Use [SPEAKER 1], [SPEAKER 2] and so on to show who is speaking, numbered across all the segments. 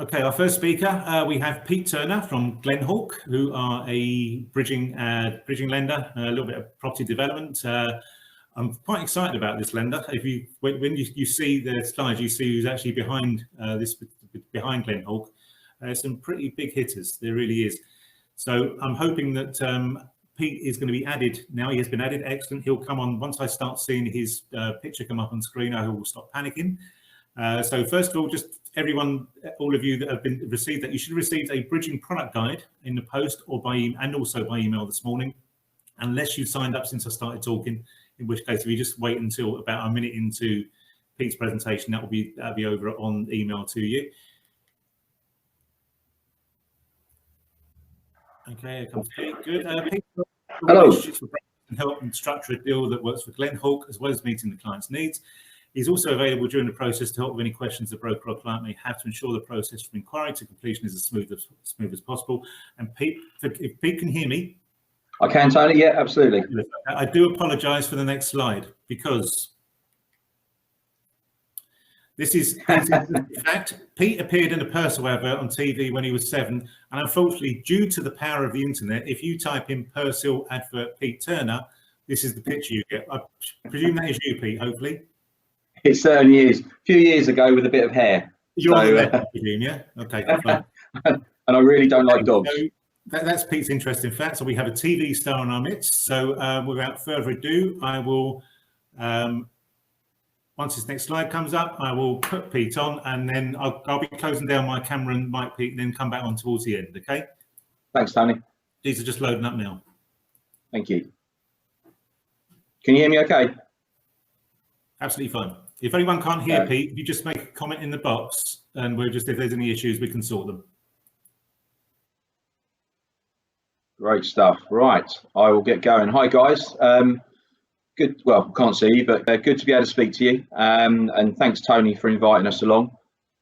[SPEAKER 1] Okay, our first speaker, we have Pete Turner from Glenhawk, who are a bridging lender, a little bit of property development. I'm quite excited about this lender. When you see the slides, you see who's actually behind behind Glenhawk. Some pretty big hitters, there really is. So I'm hoping that Pete is going to be added now. He has been added. Excellent. He'll come on once I start seeing his picture come up on screen. I will stop panicking. So first of all, just everyone, all of you that have been received that, you should have received a bridging product guide in the post or and also by email this morning, unless you signed up since I started talking, in which case if you just wait until about a minute into Pete's presentation, that'll be over on email to you. Okay, here comes Pete. Good. Pete,
[SPEAKER 2] hello.
[SPEAKER 1] And help and structure a deal that works for Glenhawk as well as meeting the client's needs. He's also available during the process to help with any questions the broker or client may have to ensure the process from inquiry to completion is as smooth as possible. And Pete, if Pete can hear me.
[SPEAKER 2] I can, Tony. Yeah, absolutely.
[SPEAKER 1] I do apologise for the next slide because this is in fact, Pete appeared in a Purcell advert on TV when he was 7, and unfortunately, due to the power of the internet, if you type in Purcell advert Pete Turner, this is the picture you get. I presume that is you, Pete, hopefully.
[SPEAKER 2] It certainly is. A few years ago with a bit of hair.
[SPEAKER 1] You're on the left, I presume, yeah? Okay, fine.
[SPEAKER 2] And I really don't like dogs.
[SPEAKER 1] So that's Pete's interesting fact. So we have a TV star in our midst. So without further ado, I will, once this next slide comes up, I will put Pete on, and then I'll be closing down my camera and mic, Pete, and then come back on towards the end, okay?
[SPEAKER 2] Thanks, Tony.
[SPEAKER 1] These are just loading up now.
[SPEAKER 2] Thank you. Can you hear me okay?
[SPEAKER 1] Absolutely fine. If anyone can't hear Pete, if you just make a comment in the box, and we'll just, if there's any issues, we can sort them.
[SPEAKER 2] Great stuff. Right, I will get going. Hi, guys. Good. Well, can't see you, but good to be able to speak to you. And thanks, Tony, for inviting us along.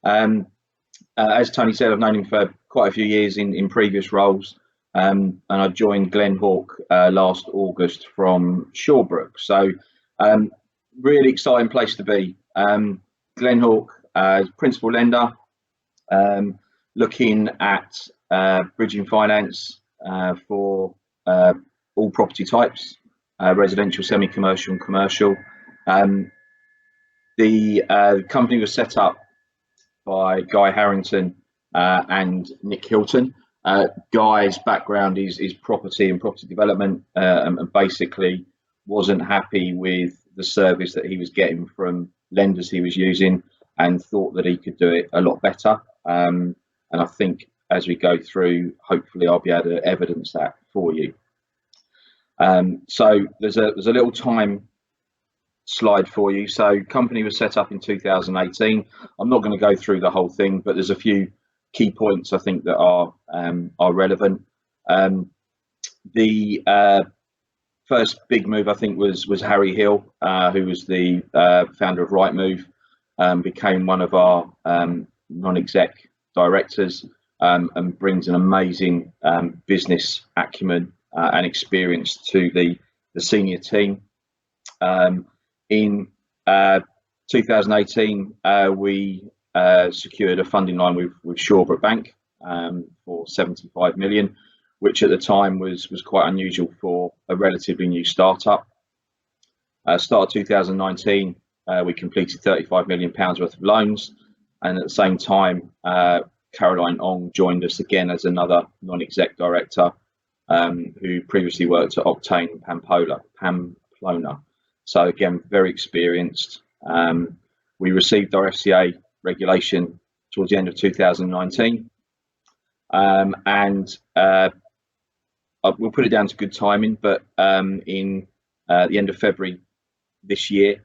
[SPEAKER 2] As Tony said, I've known him for quite a few years in previous roles, and I joined Glenhawk last August from Shawbrook. So. Really exciting place to be. Glenhawk, principal lender, looking at bridging finance for all property types, residential, semi-commercial and commercial. The company was set up by Guy Harrington and Nick Hilton. Guy's background is property and property development, and basically wasn't happy with the service that he was getting from lenders he was using, and thought that he could do it a lot better. And I think as we go through, hopefully I'll be able to evidence that for you. So there's a little time slide for you. So company was set up in 2018. I'm not going to go through the whole thing, but there's a few key points I think that are relevant. The first big move I think was Harry Hill, who was the founder of Rightmove, became one of our non-exec directors, and brings an amazing business acumen and experience to the senior team. In 2018, we secured a funding line with Shawbrook Bank for 75 million. Which at the time was quite unusual for a relatively new startup. Start of 2019, we completed £35 million worth of loans, and at the same time, Caroline Ong joined us again as another non-exec director, who previously worked at Octane Pamplona. So again, very experienced. We received our FCA regulation towards the end of 2019, and we'll put it down to good timing, but in the end of February this year,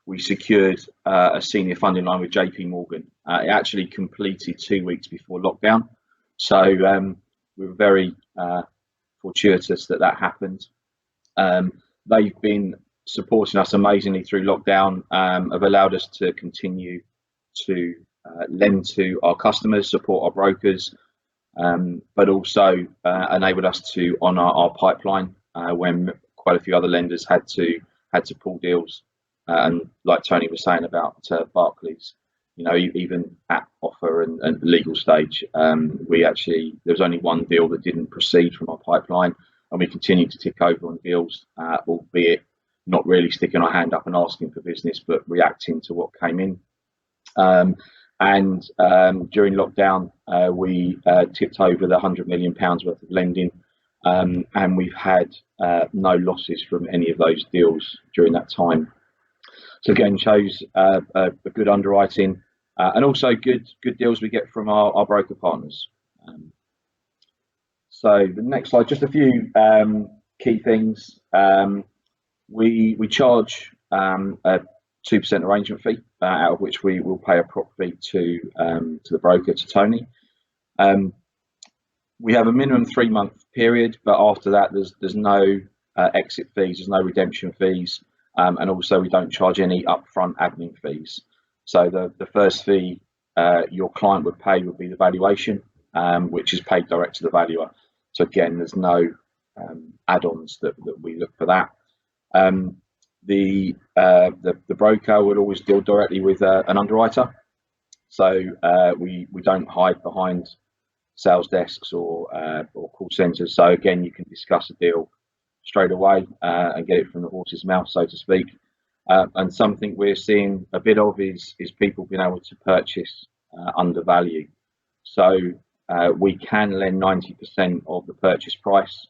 [SPEAKER 2] we secured a senior funding line with JP Morgan. It actually completed 2 weeks before lockdown. So we were very fortuitous that happened. They've been supporting us amazingly through lockdown, have allowed us to continue to lend to our customers, support our brokers, but also enabled us to honour our pipeline when quite a few other lenders had to pull deals. And like Tony was saying about Barclays, even at offer and legal stage, there was only one deal that didn't proceed from our pipeline, and we continue to tick over on deals, albeit not really sticking our hand up and asking for business, but reacting to what came in. During lockdown, we tipped over the £100 million worth of lending, and we've had no losses from any of those deals during that time. So again, shows a good underwriting, and also good deals we get from our broker partners. So the next slide, just a few key things. We charge a 2% arrangement fee, out of which we will pay a prop fee to the broker, to Tony. We have a minimum 3-month period, but after that, there's no exit fees, there's no redemption fees, and also we don't charge any upfront admin fees. So the first fee your client would pay would be the valuation, which is paid direct to the valuer. So again, there's no add-ons that we look for that. The broker would always deal directly with an underwriter, so we don't hide behind sales desks or call centres. So again, you can discuss a deal straight away and get it from the horse's mouth, so to speak. And something we're seeing a bit of is people being able to purchase under value. So we can lend 90% of the purchase price,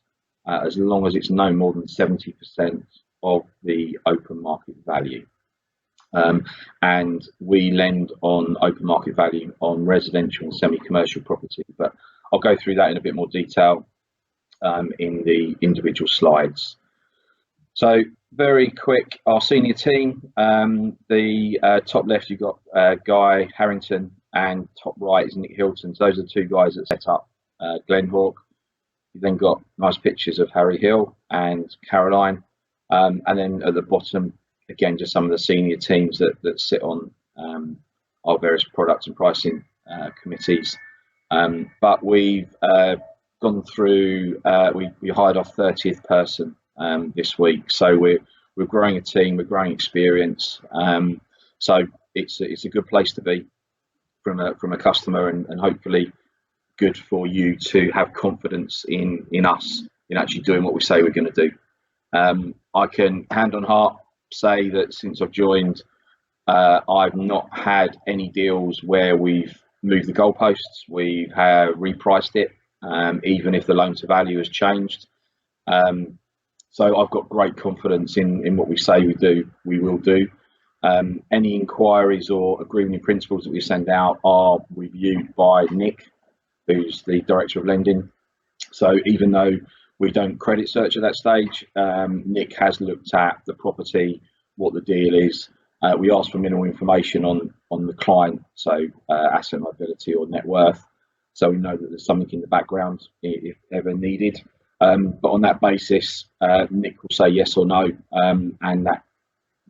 [SPEAKER 2] as long as it's no more than 70% of the open market value. And we lend on open market value on residential and semi-commercial property, but I'll go through that in a bit more detail in the individual slides. So very quick, our senior team, the top left you've got Guy Harrington, and top right is Nick Hilton. So those are the two guys that set up Glenhawk. You've then got nice pictures of Harry Hill and Caroline, and then at the bottom, again, just some of the senior teams that sit on our various products and pricing committees. But we've gone through, we hired our 30th person this week. So we're growing a team, we're growing experience. So it's a good place to be from a customer, and hopefully good for you to have confidence in us, in actually doing what we say we're going to do. I can hand on heart say that since I've joined, I've not had any deals where we've moved the goalposts. We have repriced it, even if the loan to value has changed. So I've got great confidence in what we say we will do. Any inquiries or agreement in principles that we send out are reviewed by Nick, who's the director of lending. So even though we don't credit search at that stage, Nick has looked at the property, what the deal is. We ask for minimal information on the client, so asset, liability, or net worth, so we know that there's something in the background if ever needed. But on that basis, Nick will say yes or no, and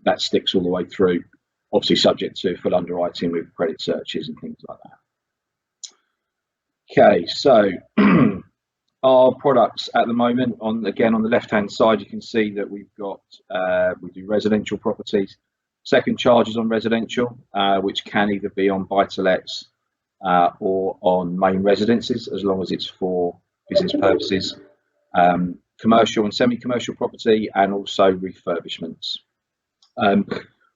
[SPEAKER 2] that sticks all the way through, obviously subject to full underwriting with credit searches and things like that. Okay, so our products at the moment, on the left hand side, you can see that we've got we do residential properties, second charges on residential, which can either be on buy-to-lets or on main residences, as long as it's for business purposes, commercial and semi-commercial property, and also refurbishments.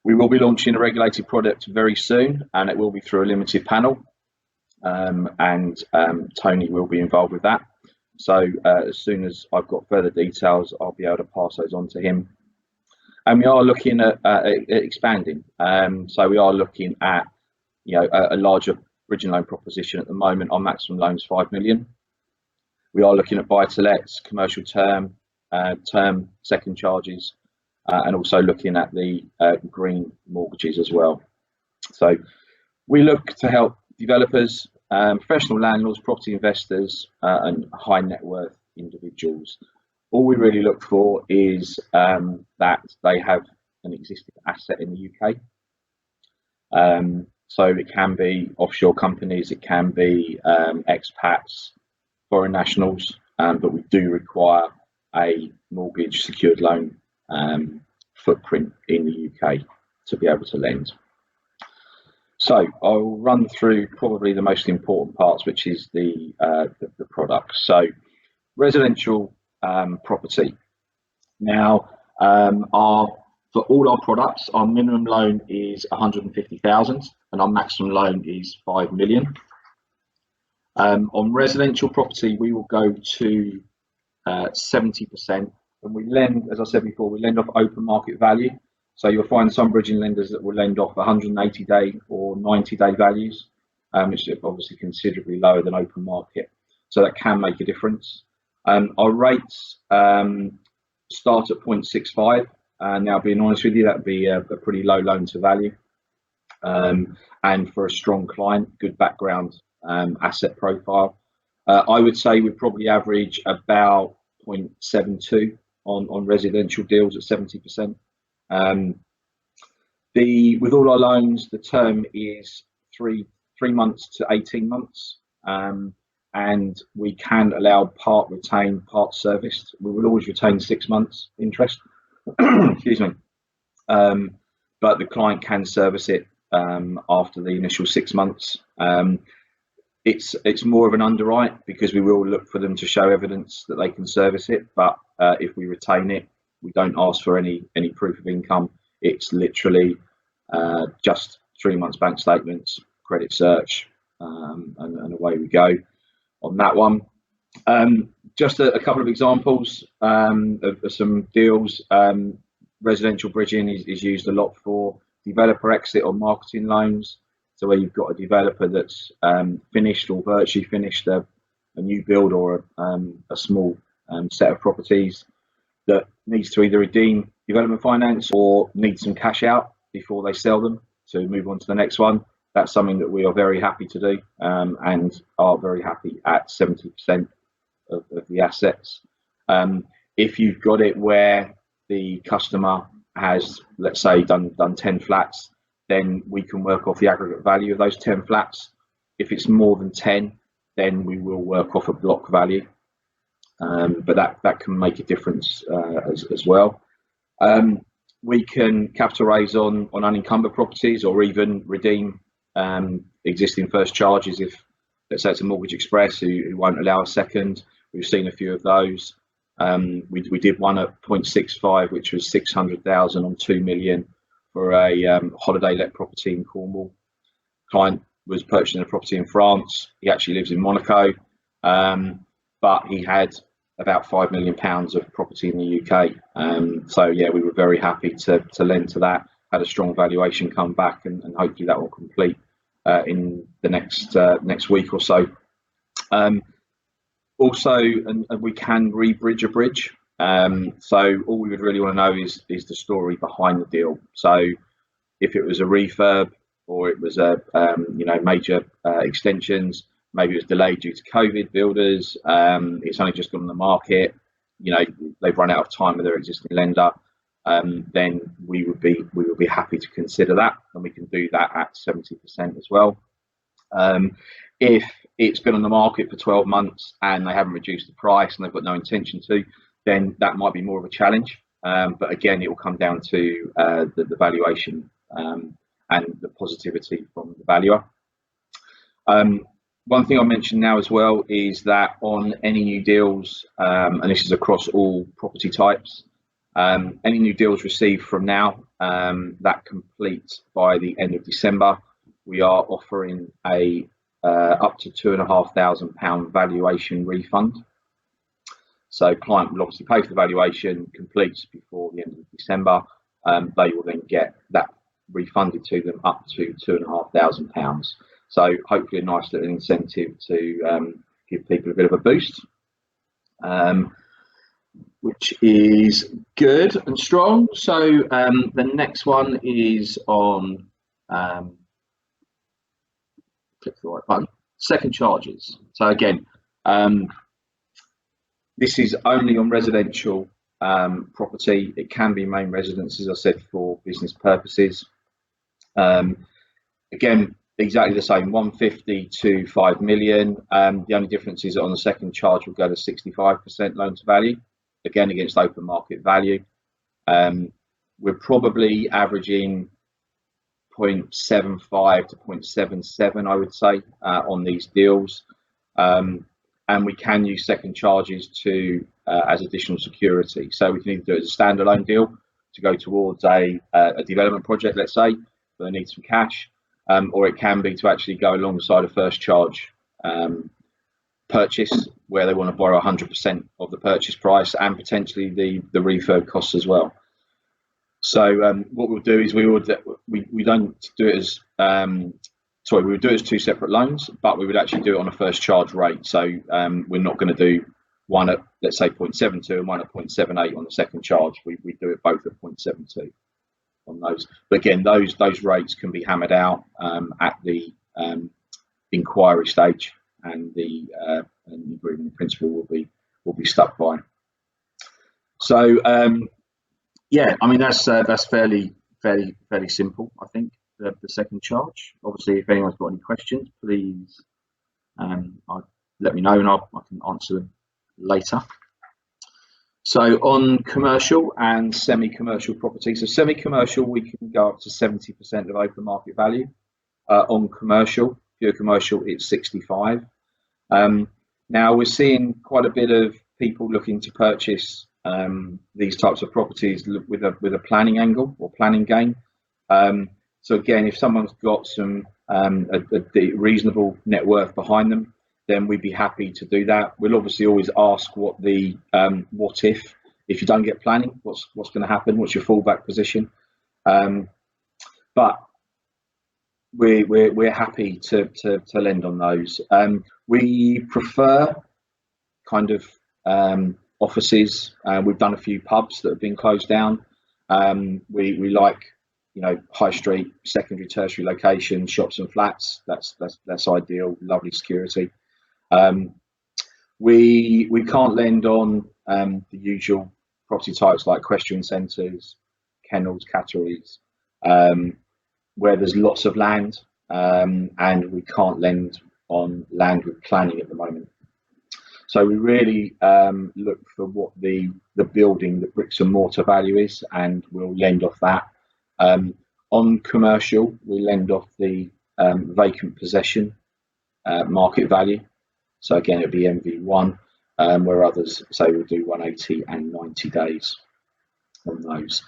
[SPEAKER 2] We will be launching a regulated product very soon, and it will be through a limited panel, and Tony will be involved with that. So as soon as I've got further details, I'll be able to pass those on to him. And we are looking at expanding. So we are looking at a larger bridging loan proposition. At the moment, our maximum loan is 5 million. We are looking at buy-to-lets, commercial term second charges, and also looking at the green mortgages as well. So we look to help developers, professional landlords, property investors, and high net worth individuals. All we really look for is that they have an existing asset in the UK. So it can be offshore companies, it can be expats, foreign nationals, but we do require a mortgage secured loan footprint in the UK to be able to lend. So I'll run through probably the most important parts, which is the product. So residential property. Now, for all our products, our minimum loan is 150,000 and our maximum loan is 5 million. On residential property, we will go to 70%, and we lend, as I said before, we lend off open market value. So you'll find some bridging lenders that will lend off 180-day or 90-day values, which is obviously considerably lower than open market. So that can make a difference. Our rates start at 0.65. Now, being honest with you, that would be a pretty low loan to value. And for a strong client, good background asset profile, I would say we probably average about 0.72 on residential deals at 70%. With all our loans, the term is three months to 18 months, and we can allow part retained, part serviced. We will always retain 6 months interest. Excuse me, but the client can service it after the initial 6 months. It's more of an underwrite because we will look for them to show evidence that they can service it. But if we retain it, we don't ask for any proof of income. It's literally just 3 months bank statements, credit search, and away we go on that one. Just a couple of examples of some deals. Residential bridging is used a lot for developer exit or marketing loans. So where you've got a developer that's finished or virtually finished a new build or a small set of properties that needs to either redeem development finance or need some cash out before they sell them to move on to the next one. That's something that we are very happy to do, and are very happy at 70% of the assets. If you've got it where the customer has, let's say, done 10 flats, then we can work off the aggregate value of those 10 flats. If it's more than 10, then we will work off a block value. But that can make a difference as well. We can capital raise on unencumbered properties or even redeem existing first charges if, let's say, it's a Mortgage Express who won't allow a second. We've seen a few of those. We did one at 0.65, which was 600,000 on 2 million for a holiday let property in Cornwall. Client was purchasing a property in France. He actually lives in Monaco, but he had about £5 million of property in the UK. So yeah, we were very happy to lend to that. Had a strong valuation come back, and hopefully that will complete in the next week or so. Also, and we can re-bridge a bridge. So all we would really want to know is the story behind the deal. So if it was a refurb or it was a major extensions, maybe it was delayed due to COVID, builders, it's only just gone on the market, they've run out of time with their existing lender, then we would be happy to consider that, and we can do that at 70% as well. If it's been on the market for 12 months and they haven't reduced the price and they've got no intention to, then that might be more of a challenge. But again, it will come down to the valuation and the positivity from the valuer. One thing I'll mention now as well is that on any new deals, and this is across all property types, any new deals received from now that complete by the end of December, we are offering a up to £2,500 valuation refund. So client will obviously pay for the valuation, completes before the end of December. They will then get that refunded to them up to £2,500. So hopefully a nice little incentive to give people a bit of a boost, which is good and strong. So the next one is on, click the right button, second charges. So again, this is only on residential property. It can be main residence, as I said, for business purposes. Again, exactly the same, 150 to 5 million. The only difference is that on the second charge, we'll go to 65% loan to value, again against open market value. We're probably averaging 0.75 to 0.77, I would say, on these deals. And we can use second charges to as additional security. So we can either do it as a standalone deal to go towards a development project, let's say, but they need some cash, or it can be to actually go alongside a first charge purchase where they want to borrow 100% of the purchase price and potentially the refurb costs as well. So what we'll do is we don't do it as we would do it as two separate loans, but we would actually do it on a first charge rate. So we're not going to do one at, let's say, 0.72 and one at 0.78 on the second charge. We do it both at 0.72 on those. But again, those rates can be hammered out at the inquiry stage, and the agreement in principle will be stuck by. So yeah, I mean that's fairly simple, I think. The second charge. Obviously, if anyone's got any questions, please let me know, and I can answer them later. So on commercial and semi-commercial property, so semi-commercial we can go up to 70% of open market value. On commercial, pure commercial, it's 65. Now we're seeing quite a bit of people looking to purchase these types of properties with a planning angle or planning gain. So again, if someone's got some a reasonable net worth behind them, then we'd be happy to do that. We'll obviously always ask what the what if you don't get planning, what's going to happen, what's your fallback position. But we're happy to lend on those. We prefer kind of offices. We've done a few pubs that have been closed down. We like, you know, high street, secondary, tertiary location, shops and flats. That's ideal. Lovely security. We can't lend on the usual property types like equestrian centres, kennels, catteries, where there's lots of land, and we can't lend on land with planning at the moment. So we really look for what the building, the bricks and mortar value is, and we'll lend off that. On commercial, we lend off the vacant possession market value. So again, it'll be MV1, where others say we'll do 180 and 90 days on those.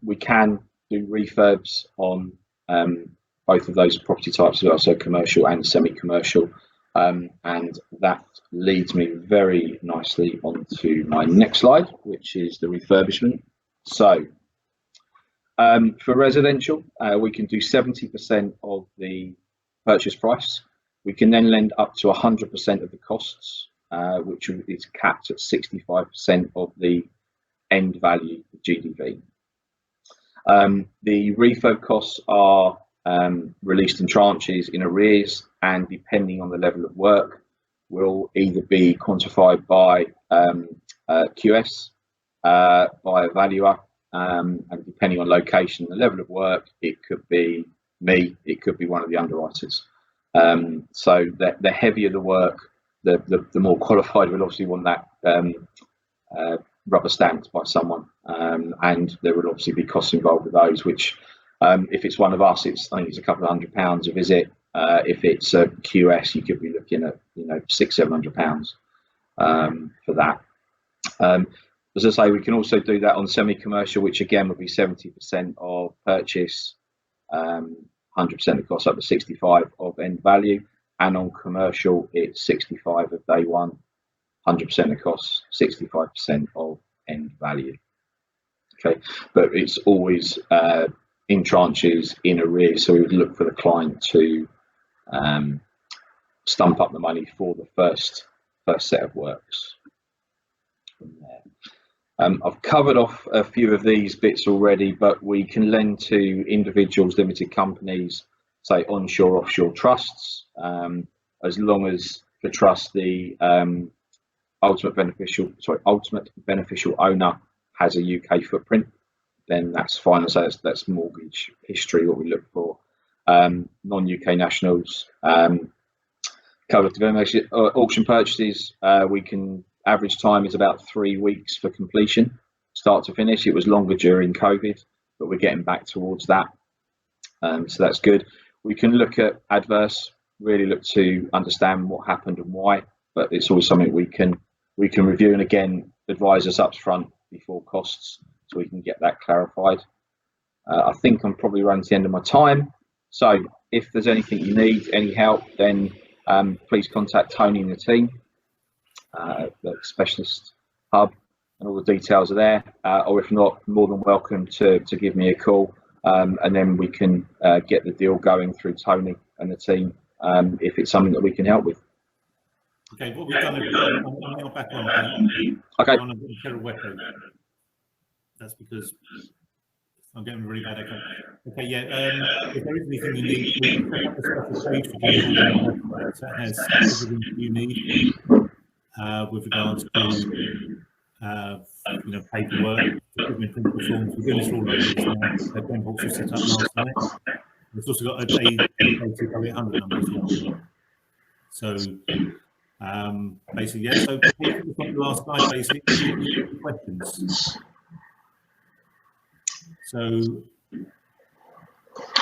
[SPEAKER 2] We can do refurbs on both of those property types as well, so commercial and semi-commercial. And that leads me very nicely onto my next slide, which is the refurbishment. So for residential, we can do 70% of the purchase price. We can then lend up to 100% of the costs, which is capped at 65% of the end value, GDV. The refurb costs are released in tranches in arrears, and depending on the level of work, will either be quantified by QS, by a valuer, and depending on location, the level of work, it could be me, it could be one of the underwriters. So the heavier the work, the more qualified we'll obviously want that rubber stamped by someone, and there will obviously be costs involved with those, which if it's one of us, I think it's a couple of £100 a visit. If it's a QS, you could be looking at, you know, £600-700 for that. As I say, we can also do that on semi-commercial, which again would be 70% of purchase, 100% of cost up to 65 of end value, and on commercial it's 65 of day one, 100% of costs, 65% of end value. Okay, but it's always in tranches, in arrears, so we would look for the client to stump up the money for the first set of works. I've covered off a few of these bits already, but we can lend to individuals, limited companies, say onshore, offshore trusts, as long as the trust, the ultimate beneficial owner has a UK footprint, then that's fine. So that's mortgage history, what we look for. Non-UK nationals, covered development, auction purchases, we can, average time is about 3 weeks for completion, start to finish. It was longer during COVID, but we're getting back towards that. So that's good. We can look at adverse, really look to understand what happened and why, but it's always something we can review, and again advise us up front before costs, so we can get that clarified. I think I'm probably running to the end of my time, so if there's anything you need, any help, then please contact Tony and the team, the specialist hub, and all the details are there, or if not, more than welcome to give me a call, and then we can get the deal going through Tony and the team, if it's something that we can help with.
[SPEAKER 1] Okay, what we've done is I'm now back on.
[SPEAKER 2] Okay.
[SPEAKER 1] That's because I'm getting really bad echo. Okay, yeah. If there is anything you need, we can pick up a special page for you that has everything you need with regards to paperwork, document printable forms. We're doing this all over this now. Glenhawk was set up last night. It's also got a 800 number as well. So basically, yeah. So the last slide, basically, questions. So,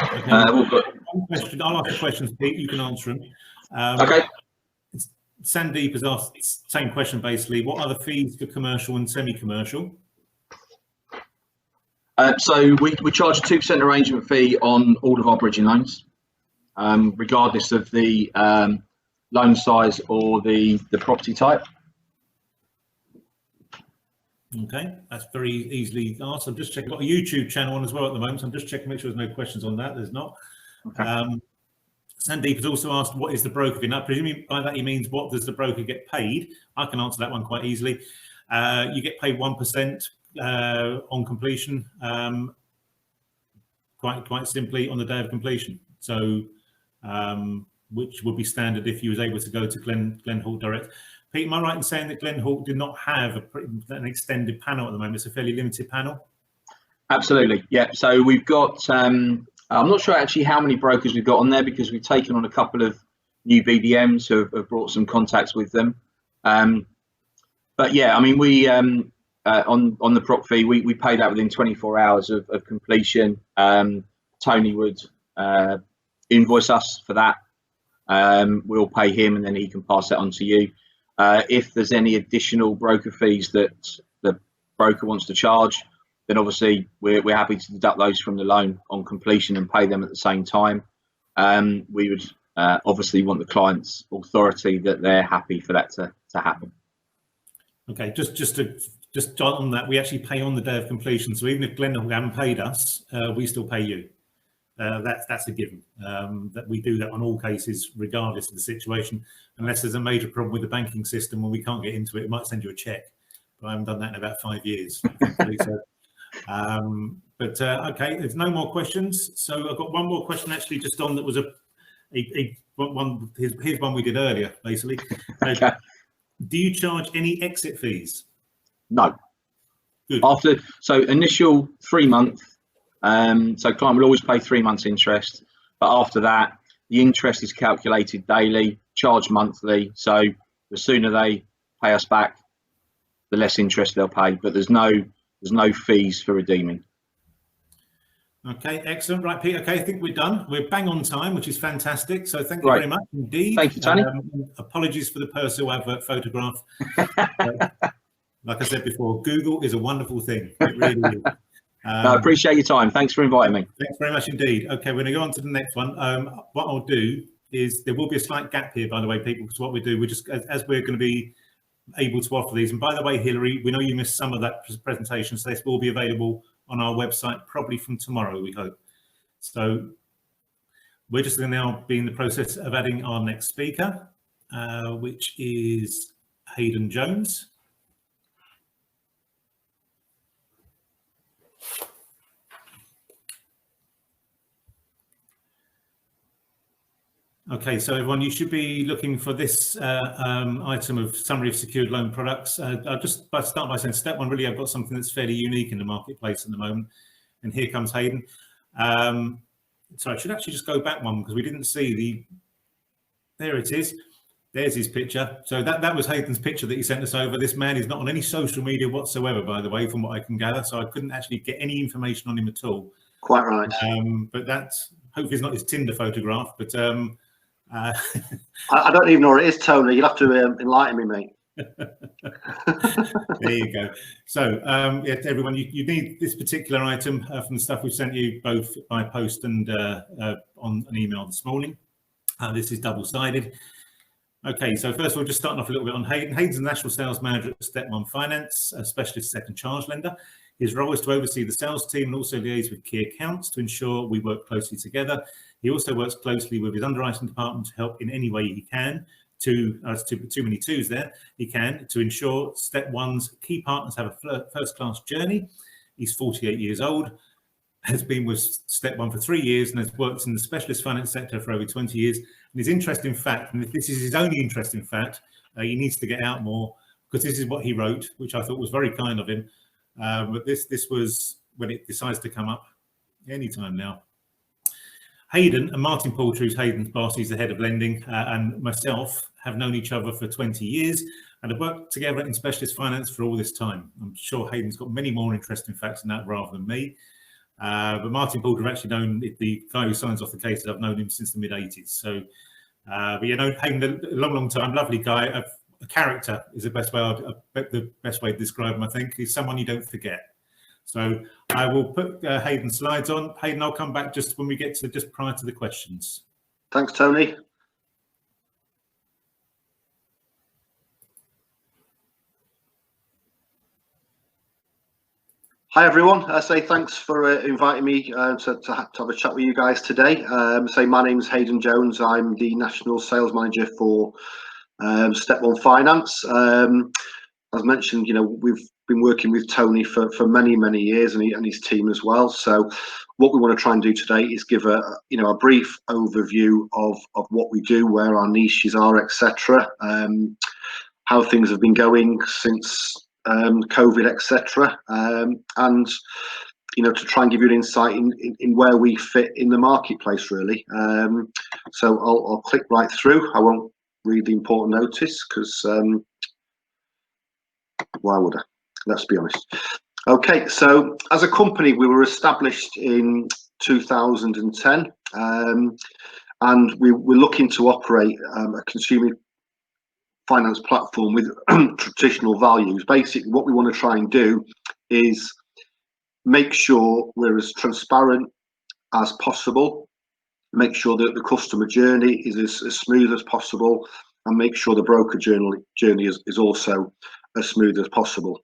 [SPEAKER 1] okay, one question. I'll ask the questions, Pete. You can answer them.
[SPEAKER 2] Okay.
[SPEAKER 1] Sandeep has asked the same question, basically. What are the fees for commercial and semi-commercial?
[SPEAKER 2] So we charge a 2% arrangement fee on all of our bridging loans, regardless of the loan size or the property type.
[SPEAKER 1] Okay, that's very easily asked. I'm just checking. I've got a YouTube channel on as well at the moment, so I'm just checking, make sure there's no questions on that. There's not. Okay. Sandeep has also asked, what is the broker fee? Now, presumably by that he means, what does the broker get paid? I can answer that one quite easily. You get paid 1% on completion, quite simply on the day of completion. So, which would be standard if you was able to go to Glenhawk direct. Pete, am I right in saying that Glenhawk did not have an extended panel at the moment? It's a fairly limited panel.
[SPEAKER 2] Absolutely, yeah. So we've got, I'm not sure actually how many brokers we've got on there, because we've taken on a couple of new BDMs who have brought some contacts with them. But yeah, I mean, we on the prop fee, we pay that within 24 hours of completion. Tony would invoice us for that. We'll pay him, and then he can pass that on to you. If there's any additional broker fees that the broker wants to charge, then obviously we're happy to deduct those from the loan on completion and pay them at the same time. We would obviously want the client's authority that they're happy for that to happen. Okay,
[SPEAKER 1] just on that, we actually pay on the day of completion. So even if Glenhawk haven't paid us, we still pay you. That's a given. That we do that on all cases, regardless of the situation, unless there's a major problem with the banking system when we can't get into it. It might send you a check, but I haven't done that in about 5 years. So, okay, there's no more questions. So I've got one more question actually, just on that was here's one we did earlier, basically.
[SPEAKER 2] Okay.
[SPEAKER 1] Do you charge any exit fees?
[SPEAKER 2] No.
[SPEAKER 1] Good.
[SPEAKER 2] So initial 3 month. So client will always pay 3 months interest, but after that, the interest is calculated daily, charged monthly. So the sooner they pay us back, the less interest they'll pay. But there's no fees for redeeming.
[SPEAKER 1] Okay, excellent. Right, Pete. Okay, I think we're done. We're bang on time, which is fantastic. So thank you very much indeed.
[SPEAKER 2] Thank you, Tony.
[SPEAKER 1] Apologies for the Persil advert photograph. Like I said before, Google is a wonderful thing. It really is.
[SPEAKER 2] I appreciate your time. Thanks for inviting me.
[SPEAKER 1] Thanks very much indeed. Okay, we're going to go on to the next one. What I'll do is, there will be a slight gap here, by the way, people, because what we do, we're just, as we're going to be able to offer these. And by the way, Hilary, we know you missed some of that presentation, so this will be available on our website probably from tomorrow, we hope. So we're just going to now be in the process of adding our next speaker, which is Haydyn Jones. Okay, so everyone, you should be looking for this item of summary of secured loan products. I'll just start by saying StepOne really have got something that's fairly unique in the marketplace at the moment. And here comes Haydyn. So I should actually just go back one, because we didn't see there it is. There's his picture. So that was Haydyn's picture that he sent us over. This man is not on any social media whatsoever, by the way, from what I can gather. So I couldn't actually get any information on him at all.
[SPEAKER 3] Quite right.
[SPEAKER 1] But that's hopefully it's not his Tinder photograph, but
[SPEAKER 3] I don't even know what it is, Tony. You'll have to enlighten me, mate.
[SPEAKER 1] There you go. So yeah, everyone, you need this particular item from the stuff we've sent you both by post and on an email this morning. This is double-sided. Okay, so first of all, just starting off a little bit on Haydyn. Haydyn's the National Sales Manager at StepOne Finance, a specialist second charge lender. His role is to oversee the sales team and also liaise with key accounts to ensure we work closely together. He also works closely with his underwriting department to help in any way he can too many twos there, he can, to ensure StepOne's key partners have a first-class journey. He's 48 years old, has been with StepOne for 3 years and has worked in the specialist finance sector for over 20 years. And his interesting fact, and if this is his only interesting fact, he needs to get out more, because this is what he wrote, which I thought was very kind of him. But this was when it decides to come up anytime now. Haydyn and Martin Poulter, who's Haydyn's boss, he's the head of lending, and myself have known each other for 20 years and have worked together in specialist finance for all this time. I'm sure Haydyn's got many more interesting facts than that rather than me. But Martin Poulter, I've actually known the guy who signs off the cases. I've known him since the mid-80s. So, but you know, Haydyn, a long time, lovely guy. A character is the best way to describe him, I think. He's someone you don't forget. So I will put Haydyn's slides on. Haydyn, I'll come back just when we get to just prior to the questions.
[SPEAKER 3] Thanks, Tony. Hi everyone. I say thanks for inviting me to have a chat with you guys today. My name's Haydyn Jones. I'm the National Sales Manager for StepOne Finance. As mentioned, you know, we've been working with Tony for many years, and his team as well. So what we want to try and do today is give a brief overview of what we do, where our niches are, etc. How things have been going since COVID, etc. And you know, to try and give you an insight in where we fit in the marketplace, really. So I'll click right through. I won't read the important notice because why would I? Let's be honest. Okay, so as a company, we were established in 2010, and we're looking to operate a consumer finance platform with traditional values. Basically, what we want to try and do is make sure we're as transparent as possible, make sure that the customer journey is as smooth as possible, and make sure the broker journey is also as smooth as possible.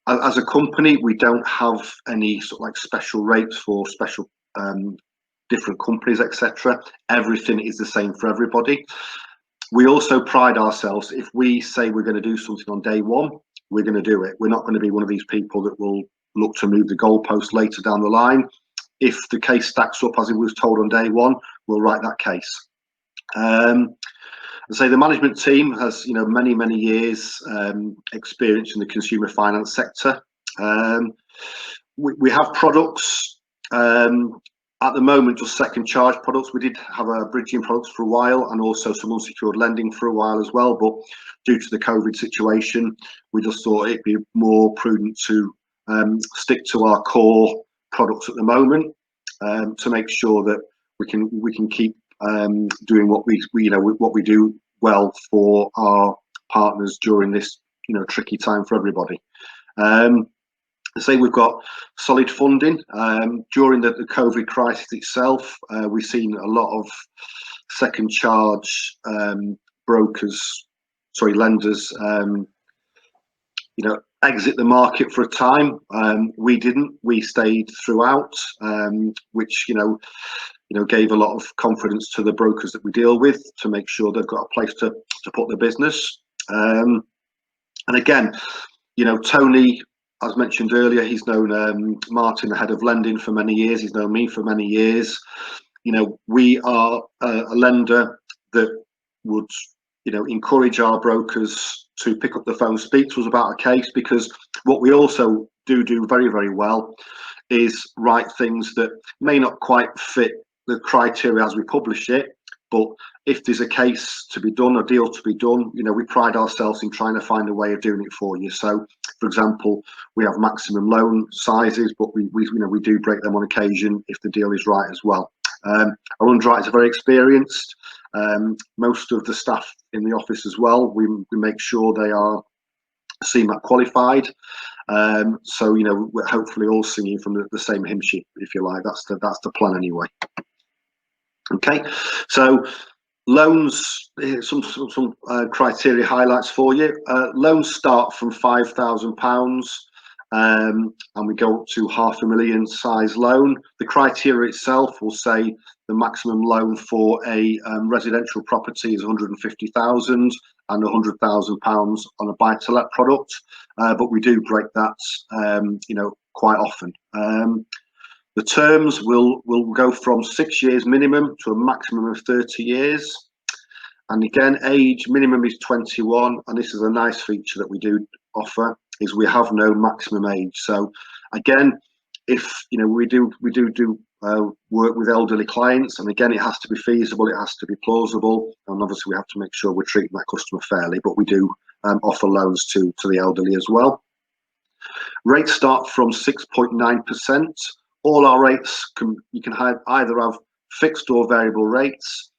[SPEAKER 3] As a company, we don't have any sort of like special rates for special different companies, etc. Everything is the same for everybody. We also pride ourselves, if we say we're going to do something on day one, we're going to do it. We're not going to be one of these people that will look to move the goalpost later down the line. If the case stacks up as it was told on day one, we'll write that case. The management team has, you know, many years experience in the consumer finance sector. We have products at the moment, just second charge products. We did have a bridging products for a while, and also some unsecured lending for a while as well. But due to the COVID situation, we just thought it'd be more prudent to stick to our core products at the moment, to make sure that we can keep doing what we do well for our partners during this, you know, tricky time for everybody. We've got solid funding. During the COVID crisis itself, we've seen a lot of second charge lenders, exit the market for a time. We didn't. We stayed throughout, which gave a lot of confidence to the brokers that we deal with to make sure they've got a place to put their business. And again, Tony, as mentioned earlier, he's known Martin, the head of lending, for many years. He's known me for many years. We are a lender that would, encourage our brokers to pick up the phone, speak to us about a case, because what we also do very, very well is write things that may not quite fit the criteria as we publish it. But if there's a case to be done, a deal to be done, we pride ourselves in trying to find a way of doing it for you. So, for example, we have maximum loan sizes, but we do break them on occasion if the deal is right as well. Our underwriters are very experienced. Most of the staff in the office as well, we make sure they are CMAT qualified. So we're hopefully all singing from the same hymn sheet, if you like. That's the plan anyway. Okay, so loans, some criteria highlights for you. Loans start from £5,000, and we go up to £500,000 size loan. The criteria itself will say the maximum loan for a residential property is 150,000 and £100,000 on a buy-to-let product, but we do break that quite often. The terms will go from 6 years minimum to a maximum of 30 years. And again, age minimum is 21, and this is a nice feature that we do offer, is we have no maximum age. So again, if we do work with elderly clients, and again, it has to be feasible, it has to be plausible, and obviously we have to make sure we're treating that customer fairly, but we do offer loans to the elderly as well. Rates start from 6.9%. All our rates you can either have fixed or variable rates.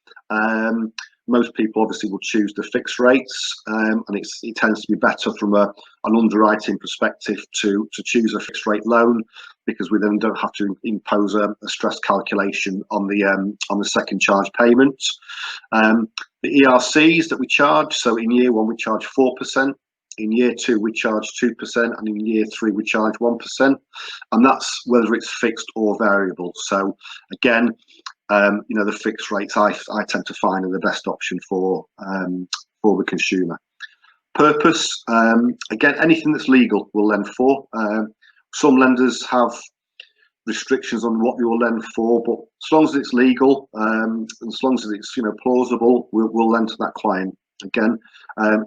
[SPEAKER 3] Most people obviously will choose the fixed rates, and it tends to be better from an underwriting perspective to choose a fixed rate loan, because we then don't have to impose a stress calculation on the second charge payment. The ERCs that we charge, so in year 1 we charge 4%. In year 2 we charge 2%, and in year 3 we charge 1%, and that's whether it's fixed or variable. So again, the fixed rates I tend to find are the best option for the consumer. Purpose, again, anything that's legal we'll lend for. Some lenders have restrictions on what they will lend for, but as long as it's legal, and as long as it's plausible, we'll lend to that client. Again,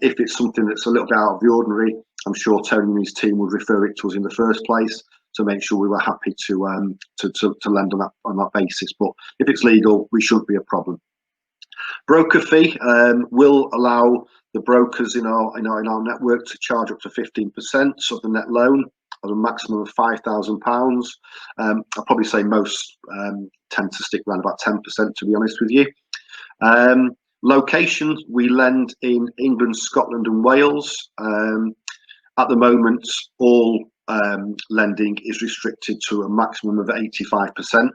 [SPEAKER 3] if it's something that's a little bit out of the ordinary, I'm sure Tony and his team would refer it to us in the first place to make sure we were happy to lend on that basis. But if it's legal, we shouldn't be a problem. Broker fee will allow the brokers in our network to charge up to 15% of the net loan at a maximum of £5,000. I'll probably say most tend to stick around about 10%, to be honest with you. Location, we lend in England, Scotland and Wales. At the moment, all lending is restricted to a maximum of 85%.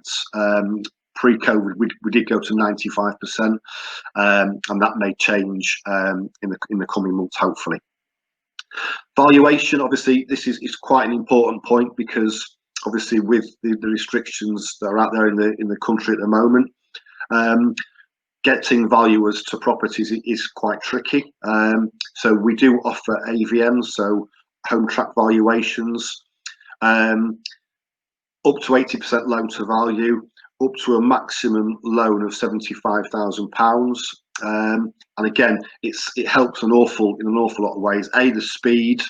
[SPEAKER 3] Pre-COVID, we did go to 95%, and that may change in the coming months, hopefully. Valuation, obviously, this is quite an important point, because obviously with the restrictions that are out there in the country at the moment, getting valuers to properties is quite tricky. So we do offer AVMs, so home track valuations, up to 80% loan to value, up to a maximum loan of £75,000. And again, it helps in an awful lot of ways. The speed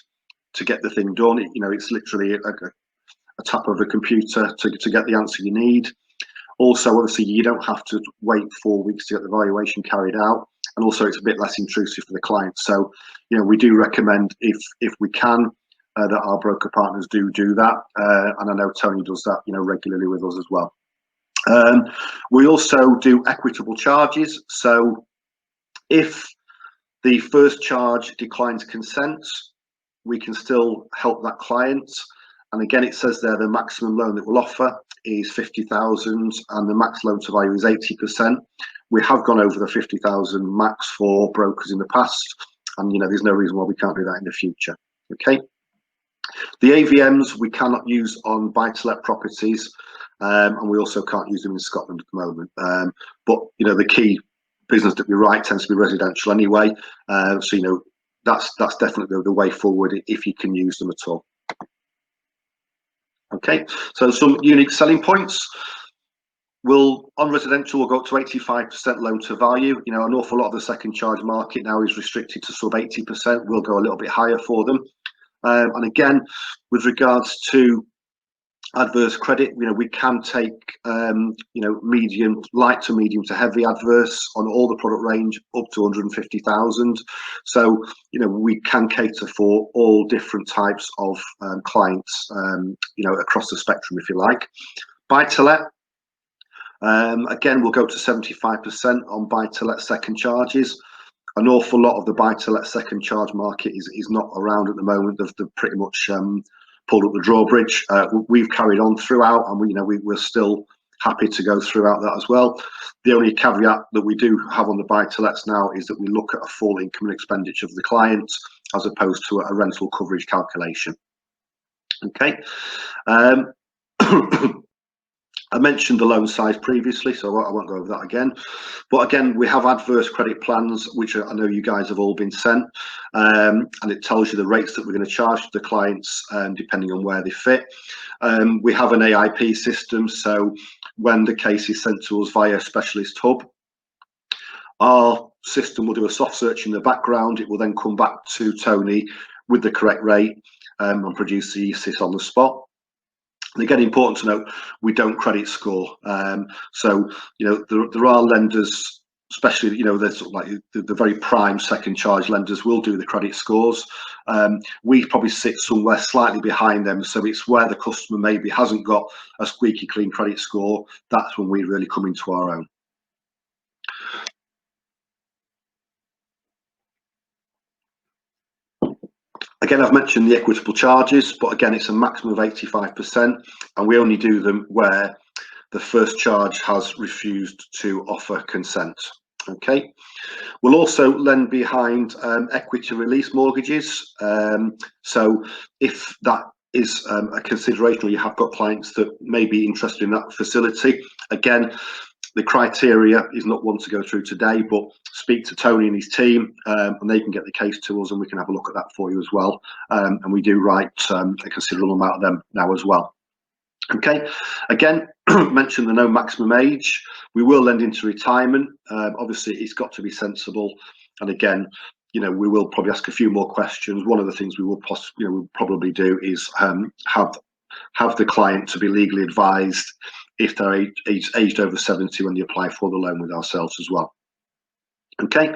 [SPEAKER 3] to get the thing done. It's literally a tap of a computer to get the answer you need. Also, obviously, you don't have to wait 4 weeks to get the valuation carried out, and also it's a bit less intrusive for the client. So, we do recommend, if we can, that our broker partners do that, and I know Tony does that, regularly with us as well. We also do equitable charges. So, if the first charge declines consent, we can still help that client. And again, it says there the maximum loan that we'll offer is 50,000, and the max loan to value is 80%. We have gone over the 50,000 max for brokers in the past, and there's no reason why we can't do that in the future. Okay. The AVMs we cannot use on buy-to-let properties, and we also can't use them in Scotland at the moment. But the key business that we write tends to be residential anyway, so that's definitely the way forward if you can use them at all. Okay, so some unique selling points. On residential, we'll go up to 85% loan to value. An awful lot of the second charge market now is restricted to sub 80%. We'll go a little bit higher for them. And again, with regards to adverse credit, we can take medium, light to medium to heavy adverse on all the product range up to 150,000. So we can cater for all different types of clients, across the spectrum, if you like. Buy to let, Again, we'll go to 75% on buy-to-let second charges. An awful lot of the buy-to-let second charge market is not around at the moment. They've pretty much pulled up the drawbridge. We've carried on throughout, and we're still happy to go throughout that as well. The only caveat that we do have on the buy-to-lets now is that we look at a full income and expenditure of the client as opposed to a rental coverage calculation. Okay. I mentioned the loan size previously, so I won't go over that again. But again, we have adverse credit plans, which I know you guys have all been sent, and it tells you the rates that we're going to charge to the clients depending on where they fit. We have an AIP system, so when the case is sent to us via Specialist Hub, our system will do a soft search in the background. It will then come back to Tony with the correct rate and produce the ESIS on the spot. And again, important to note, we don't credit score. So, there are lenders, especially, there's sort of like the very prime second charge lenders will do the credit scores. We probably sit somewhere slightly behind them. So it's where the customer maybe hasn't got a squeaky clean credit score. That's when we really come into our own. Again, I've mentioned the equitable charges, but again, it's a maximum of 85%, and we only do them where the first charge has refused to offer consent. Okay, we'll also lend behind equity release mortgages. So if that is a consideration, or you have got clients that may be interested in that facility, again, the criteria is not one to go through today, but speak to Tony and his team, and they can get the case to us, and we can have a look at that for you as well. And we do write a considerable amount of them now as well. Okay, again, mention the no maximum age. We will lend into retirement. Obviously, it's got to be sensible. And again, we will probably ask a few more questions. One of the things we will we'll probably do is have the client to be legally advised if they're aged over 70 when they apply for the loan with ourselves as well. Okay,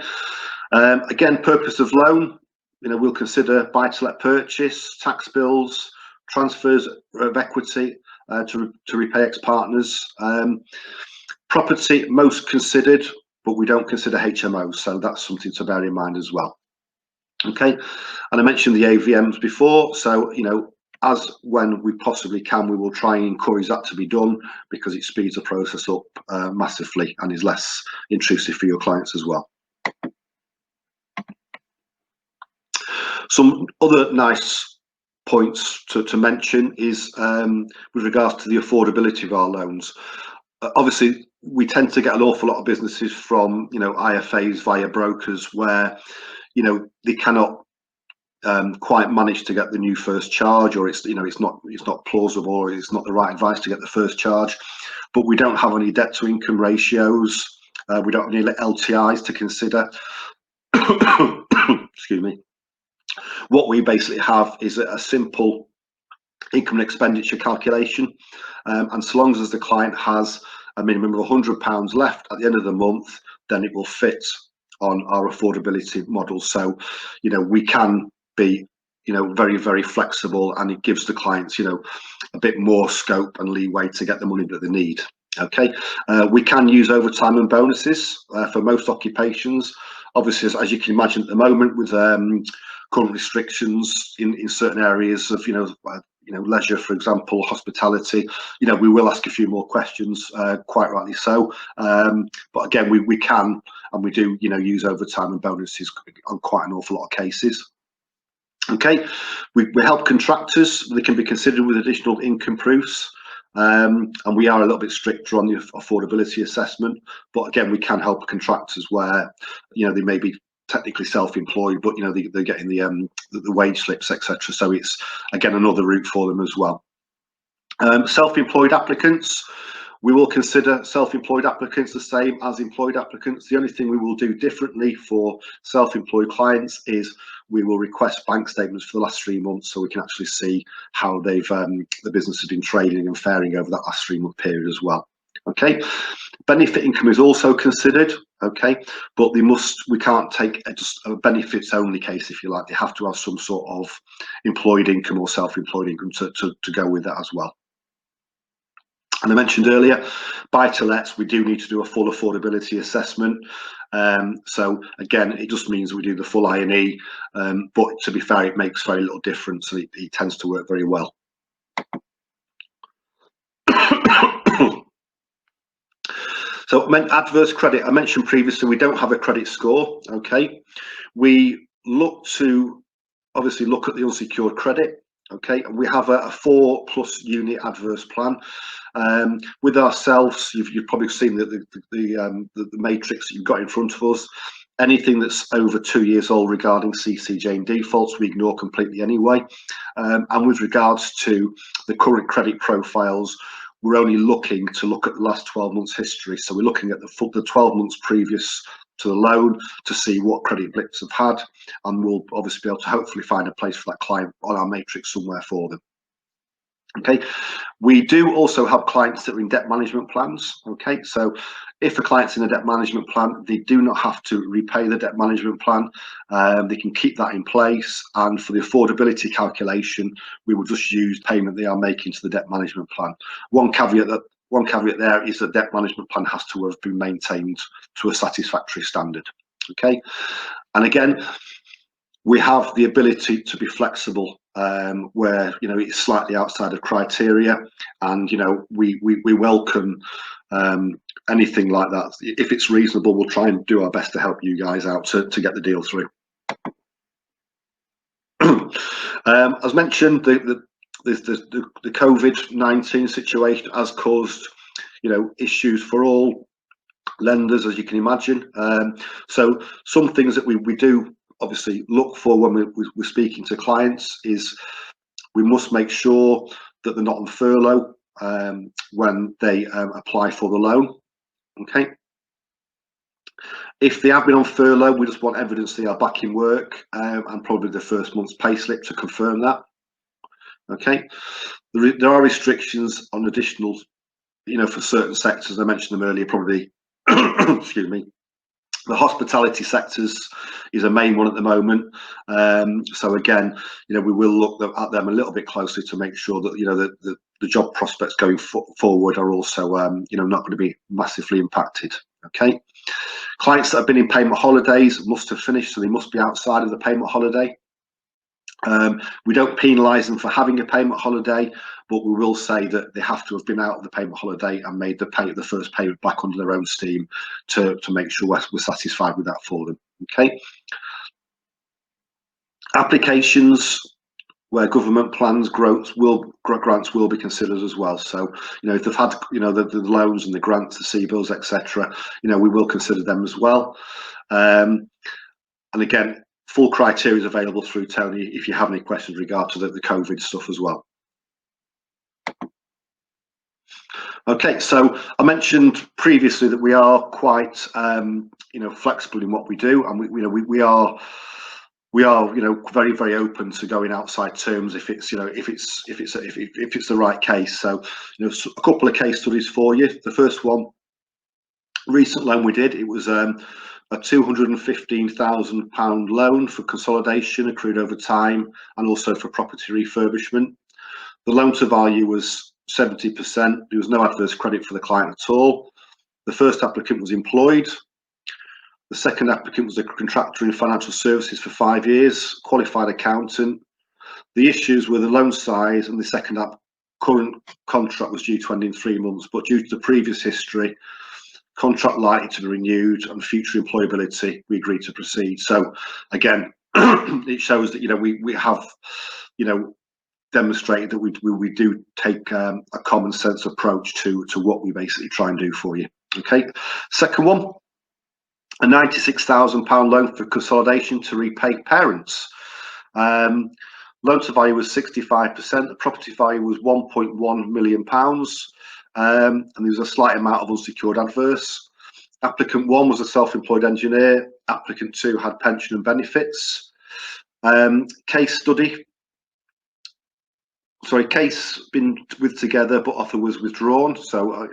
[SPEAKER 3] again, purpose of loan, we'll consider buy-to-let purchase, tax bills, transfers of equity to repay ex-partners. Property most considered, but we don't consider HMOs, so that's something to bear in mind as well. Okay, and I mentioned the AVMs before, so as when we possibly can, we will try and encourage that to be done, because it speeds the process up massively and is less intrusive for your clients as well. Some other nice points to mention is with regards to the affordability of our loans. Obviously, we tend to get an awful lot of businesses from IFAs via brokers where they cannot quite manage to get the new first charge, or it's not plausible, or it's not the right advice to get the first charge. But we don't have any debt to income ratios. We don't have any LTIs to consider. Excuse me. What we basically have is a simple income and expenditure calculation, and so long as the client has a minimum of £100 left at the end of the month, then it will fit on our affordability model. So we can be very, very flexible, and it gives the clients a bit more scope and leeway to get the money that they need. Okay, we can use overtime and bonuses for most occupations. Obviously, as you can imagine at the moment, with current restrictions in certain areas of leisure, for example, hospitality, we will ask a few more questions, quite rightly so. But again, we can, and we do use overtime and bonuses on quite an awful lot of cases. Okay, we help contractors. They can be considered with additional income proofs, and we are a little bit stricter on the affordability assessment. But again, we can help contractors where they may be technically self-employed, but they're getting the wage slips, etc. So it's again another route for them as well. Self-employed applicants, we will consider self-employed applicants the same as employed applicants. The only thing we will do differently for self-employed clients is we will request bank statements for the last 3 months, so we can actually see how the business has been trading and faring over that last 3-month period as well. Okay, benefit income is also considered. Okay, but we can't take just a benefits only case, if you like. They have to have some sort of employed income or self-employed income to go with that as well. And I mentioned earlier, buy-to-lets, we do need to do a full affordability assessment. So again, it just means we do the full I&E, but to be fair, it makes very little difference, and it tends to work very well. So adverse credit, I mentioned previously, we don't have a credit score, okay? We look to obviously look at the unsecured credit, okay? And we have a 4+ unit adverse plan. With ourselves, you've probably seen the matrix that you've got in front of us. Anything that's over 2 years old regarding CCJ and defaults, we ignore completely anyway. And with regards to the current credit profiles, we're only looking to look at the last 12 months history. So we're looking at the 12 months previous to the loan to see what credit blips have had, and we'll obviously be able to hopefully find a place for that client on our matrix somewhere for them. Okay, we do also have clients that are in debt management plans. Okay, so if a client's in a debt management plan, they do not have to repay the debt management plan. They can keep that in place, and for the affordability calculation, we will just use payment they are making to the debt management plan. One caveat there is the debt management plan has to have been maintained to a satisfactory standard. Okay, and again, we have the ability to be flexible where it's slightly outside of criteria, and we welcome anything like that. If it's reasonable, we'll try and do our best to help you guys out to get the deal through. As mentioned, the COVID-19 situation has caused issues for all lenders, as you can imagine. So some things that we do obviously look for when we're speaking to clients is we must make sure that they're not on furlough when they apply for the loan. Okay, if they have been on furlough, we just want evidence they are back in work, and probably the first month's pay slip to confirm that. Okay, there are restrictions on additional, for certain sectors. I mentioned them earlier, probably excuse me. The hospitality sectors is a main one at the moment. So again, we will look at them a little bit closely to make sure that the job prospects going forward are also not going to be massively impacted. Okay, clients that have been in payment holidays must have finished, so they must be outside of the payment holiday. We don't penalise them for having a payment holiday, but we will say that they have to have been out of the payment holiday and made the first payment back under their own steam to make sure we're satisfied with that for them. Okay. Applications where government plans grants will be considered as well. So if they've had the loans and the grants, the CBILS, etc., we will consider them as well. And again, full criteria is available through Tony if you have any questions regard to the COVID stuff as well. Okay, so I mentioned previously that we are quite flexible in what we do, and we are very, very open to going outside terms if it's the right case. So a couple of case studies for you. The first one, recent loan we did, it was a £215,000 loan for consolidation accrued over time and also for property refurbishment. The loan to value was 70%. There was no adverse credit for the client at all. The first applicant was employed. The second applicant was a contractor in financial services for 5 years, qualified accountant. The issues were the loan size, and the second current contract was due to end in 3 months, but due to the previous history, contract likely to be renewed and future employability, we agreed to proceed. So again, it shows that we have demonstrated that we do take a common sense approach to what we basically try and do for you. Okay, second one, a £96,000 loan for consolidation to repay parents. Loan to value was 65%. The property value was £1.1 million. And there was a slight amount of unsecured adverse. Applicant 1 was a self-employed engineer. Applicant 2 had pension and benefits. Case been with together, but offer was withdrawn. So I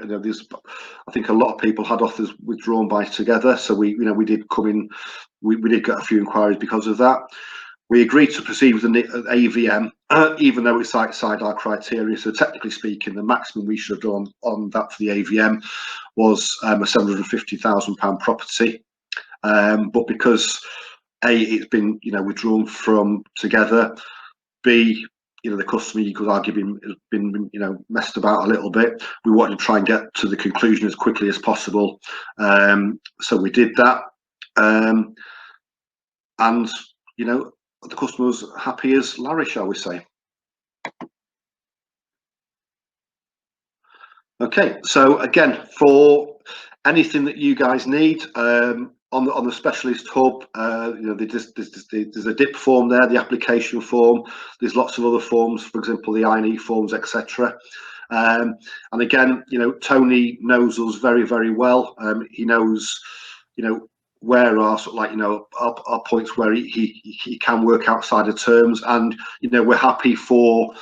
[SPEAKER 3] think a lot of people had offers withdrawn by together. So we did come in. We did get a few inquiries because of that. We agreed to proceed with an AVM even though it's outside our criteria. So technically speaking, the maximum we should have done on that for the AVM was a £750,000 property. But because A, it's been withdrawn from Together, B, the customer, you could argue, has been messed about a little bit. We wanted to try and get to the conclusion as quickly as possible, so we did that, and the customer was happy as Larry, shall we say. Okay, so again, for anything that you guys need on the specialist hub, there's a DIP form there, the application form. There's lots of other forms, for example, the INE forms, etc. And again, Tony knows us very, very well. He knows, where are sort of our points where he can work outside of terms, and we're happy for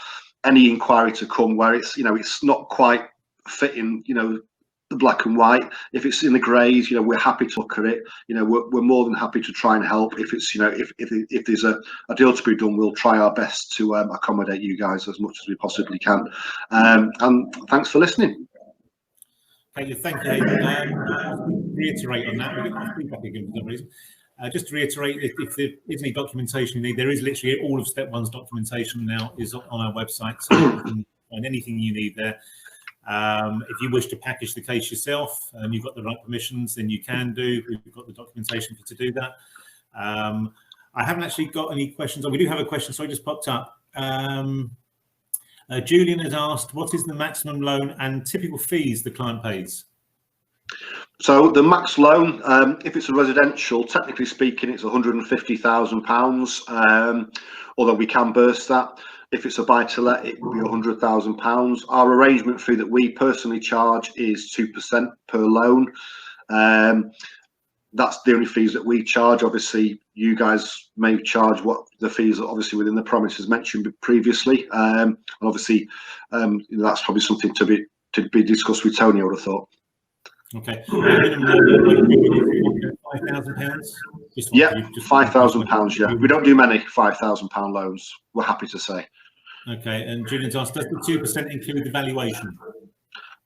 [SPEAKER 3] any inquiry to come where it's not quite fitting the black and white. If it's in the greys, we're happy to look at it. We're more than happy to try and help. If it's if there's a deal to be done, we'll try our best to accommodate you guys as much as we possibly can. And thanks for listening.
[SPEAKER 1] Thank you, Haydyn. Reiterate on that. We get feedback again for some reason. Just to reiterate, if there is any documentation you need, there is literally all of StepOne's documentation now is on our website, so you can find anything you need there. If you wish to package the case yourself and you've got the right permissions, then you can do. We've got the documentation to do that. I haven't actually got any questions. Oh, we do have a question, so I just popped up. Julian has asked, what is the maximum loan and typical fees the client pays?
[SPEAKER 3] So the max loan, if it's a residential, technically speaking, it's £150,000, although we can burst that. If it's a buy-to-let, it will be £100,000. Our arrangement fee that we personally charge is 2% per loan. That's the only fees that we charge. Obviously, you guys may charge what the fees are obviously within the promises mentioned previously. And obviously, that's probably something to be discussed with Tony, I would have thought.
[SPEAKER 1] Okay. £5,000?
[SPEAKER 3] Yeah, £5,000. Yeah, we don't do many £5,000 loans. We're happy to say.
[SPEAKER 1] Okay, and Julian's asked, does the 2% include the valuation?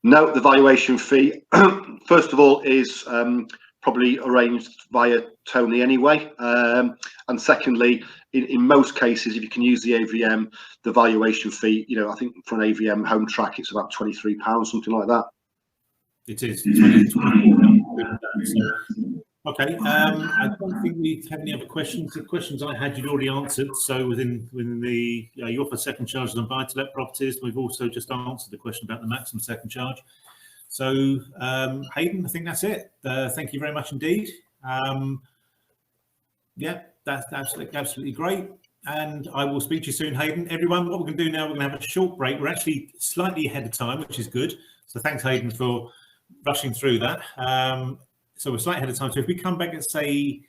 [SPEAKER 3] No, the valuation fee, first of all, is probably arranged via Tony anyway. And secondly, in most cases, if you can use the AVM, the valuation fee, I think for an AVM home track, it's about £23, something like that.
[SPEAKER 1] It is. 20. Okay. I don't think we have any other questions. The questions I had, you'd already answered. So within the you offer second charges on buy-to-let properties. We've also just answered the question about the maximum second charge. So Haydyn, I think that's it. Thank you very much indeed. Yeah, that's absolutely great. And I will speak to you soon, Haydyn. Everyone, what we're going to do now, we're going to have a short break. We're actually slightly ahead of time, which is good. So thanks, Haydyn, for rushing through that. So we're slightly ahead of time. So if we come back and say,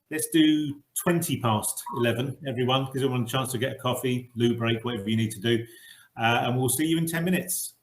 [SPEAKER 1] let's do 20 past 11, everyone, gives everyone a chance to get a coffee, loo break, whatever you need to do. And we'll see you in 10 minutes.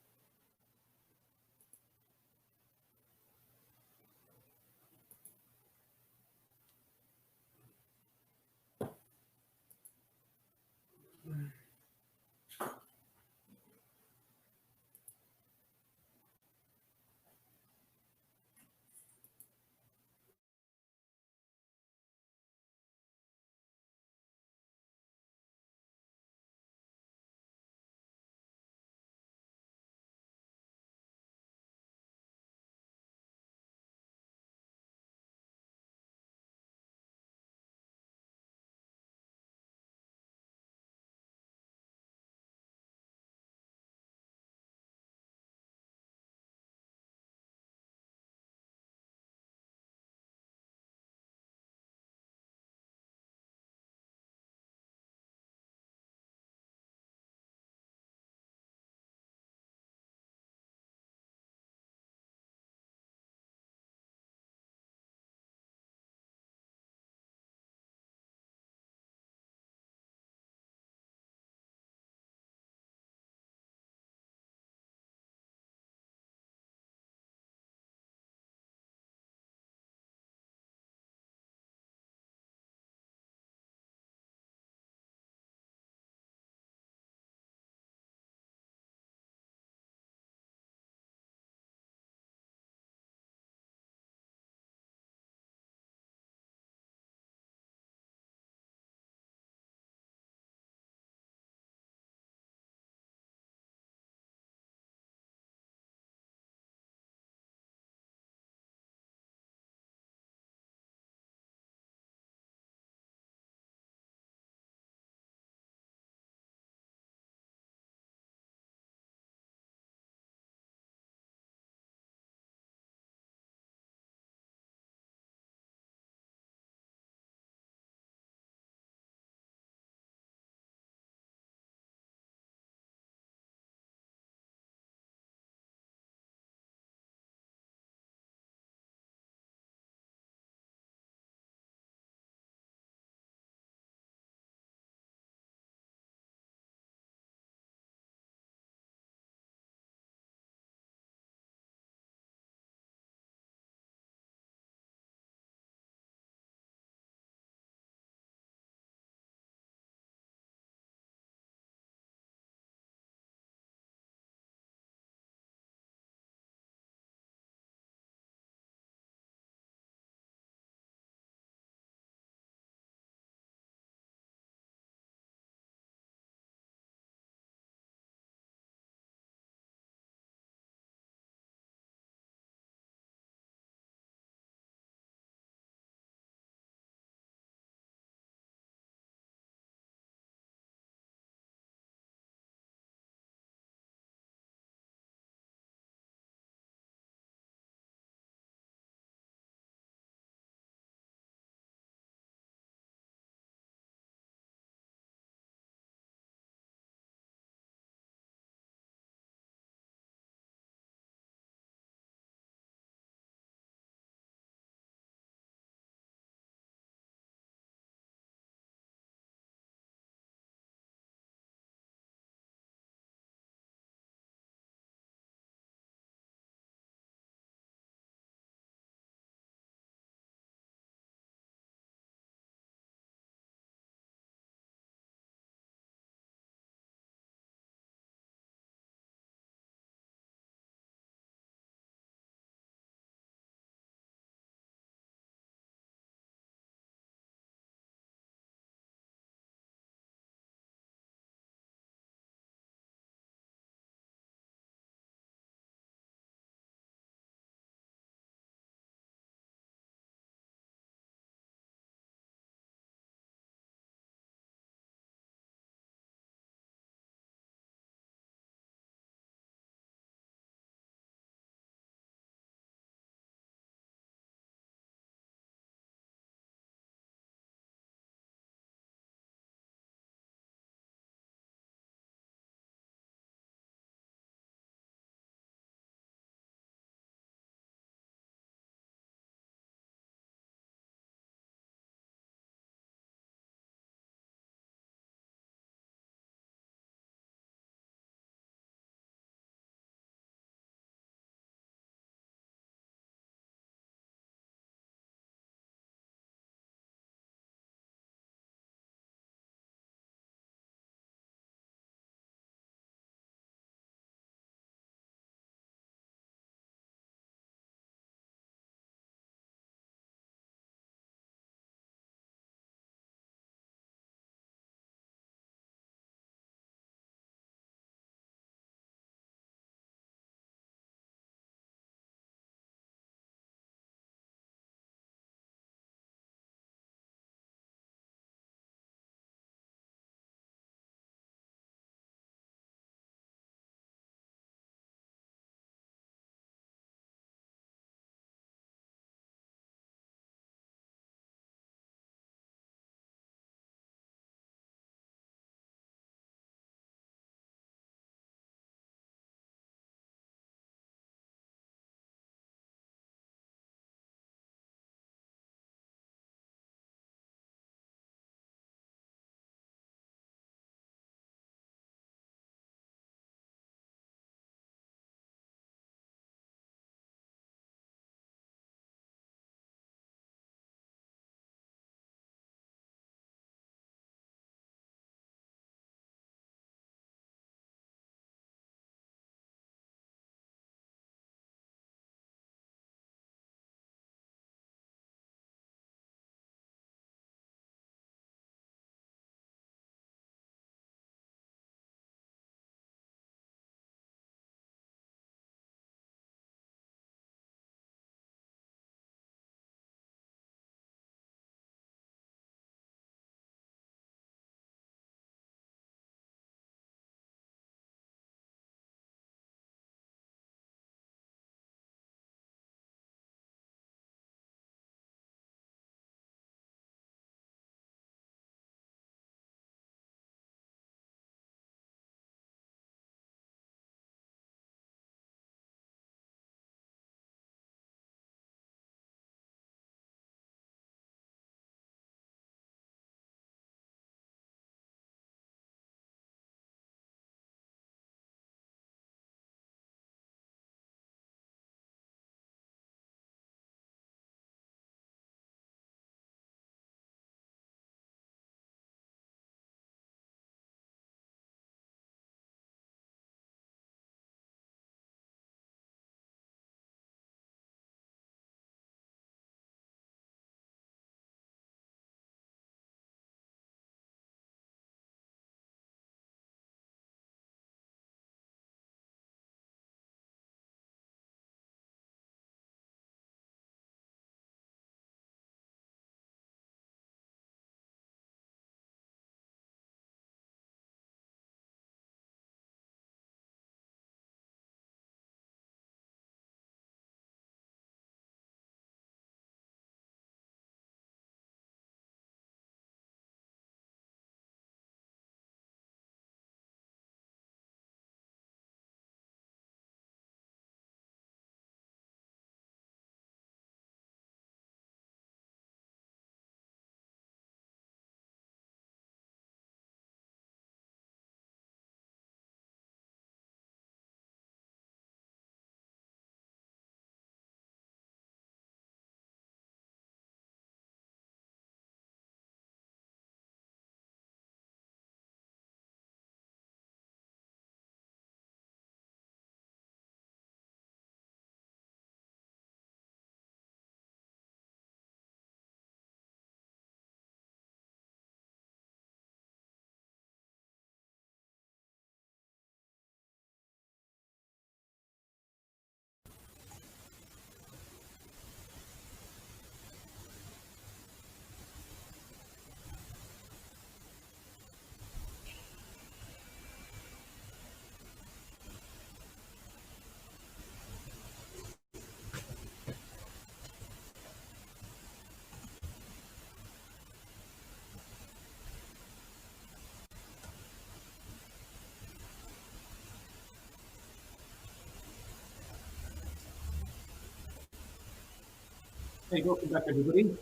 [SPEAKER 1] Hey, welcome back, everybody.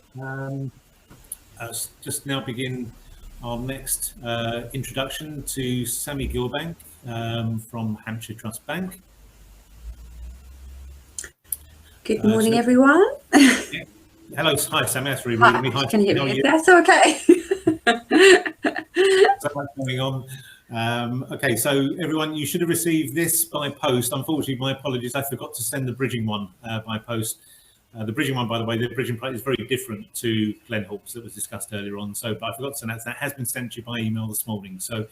[SPEAKER 1] Just now begin our next introduction to Sammi Gilbank from Hampshire Trust Bank.
[SPEAKER 4] Good morning, everyone.
[SPEAKER 1] Yeah. Hello, hi Sammi. That's really rude of me. Hi,
[SPEAKER 4] can you hear me? That's okay.
[SPEAKER 1] So much going on. Okay, so everyone, you should have received this by post. Unfortunately, my apologies, I forgot to send the bridging one by post. The bridging one, by the way, the bridging plate is very different to Glenhawk's that was discussed earlier on. So, but I forgot to send that. That has been sent to you by email this morning. So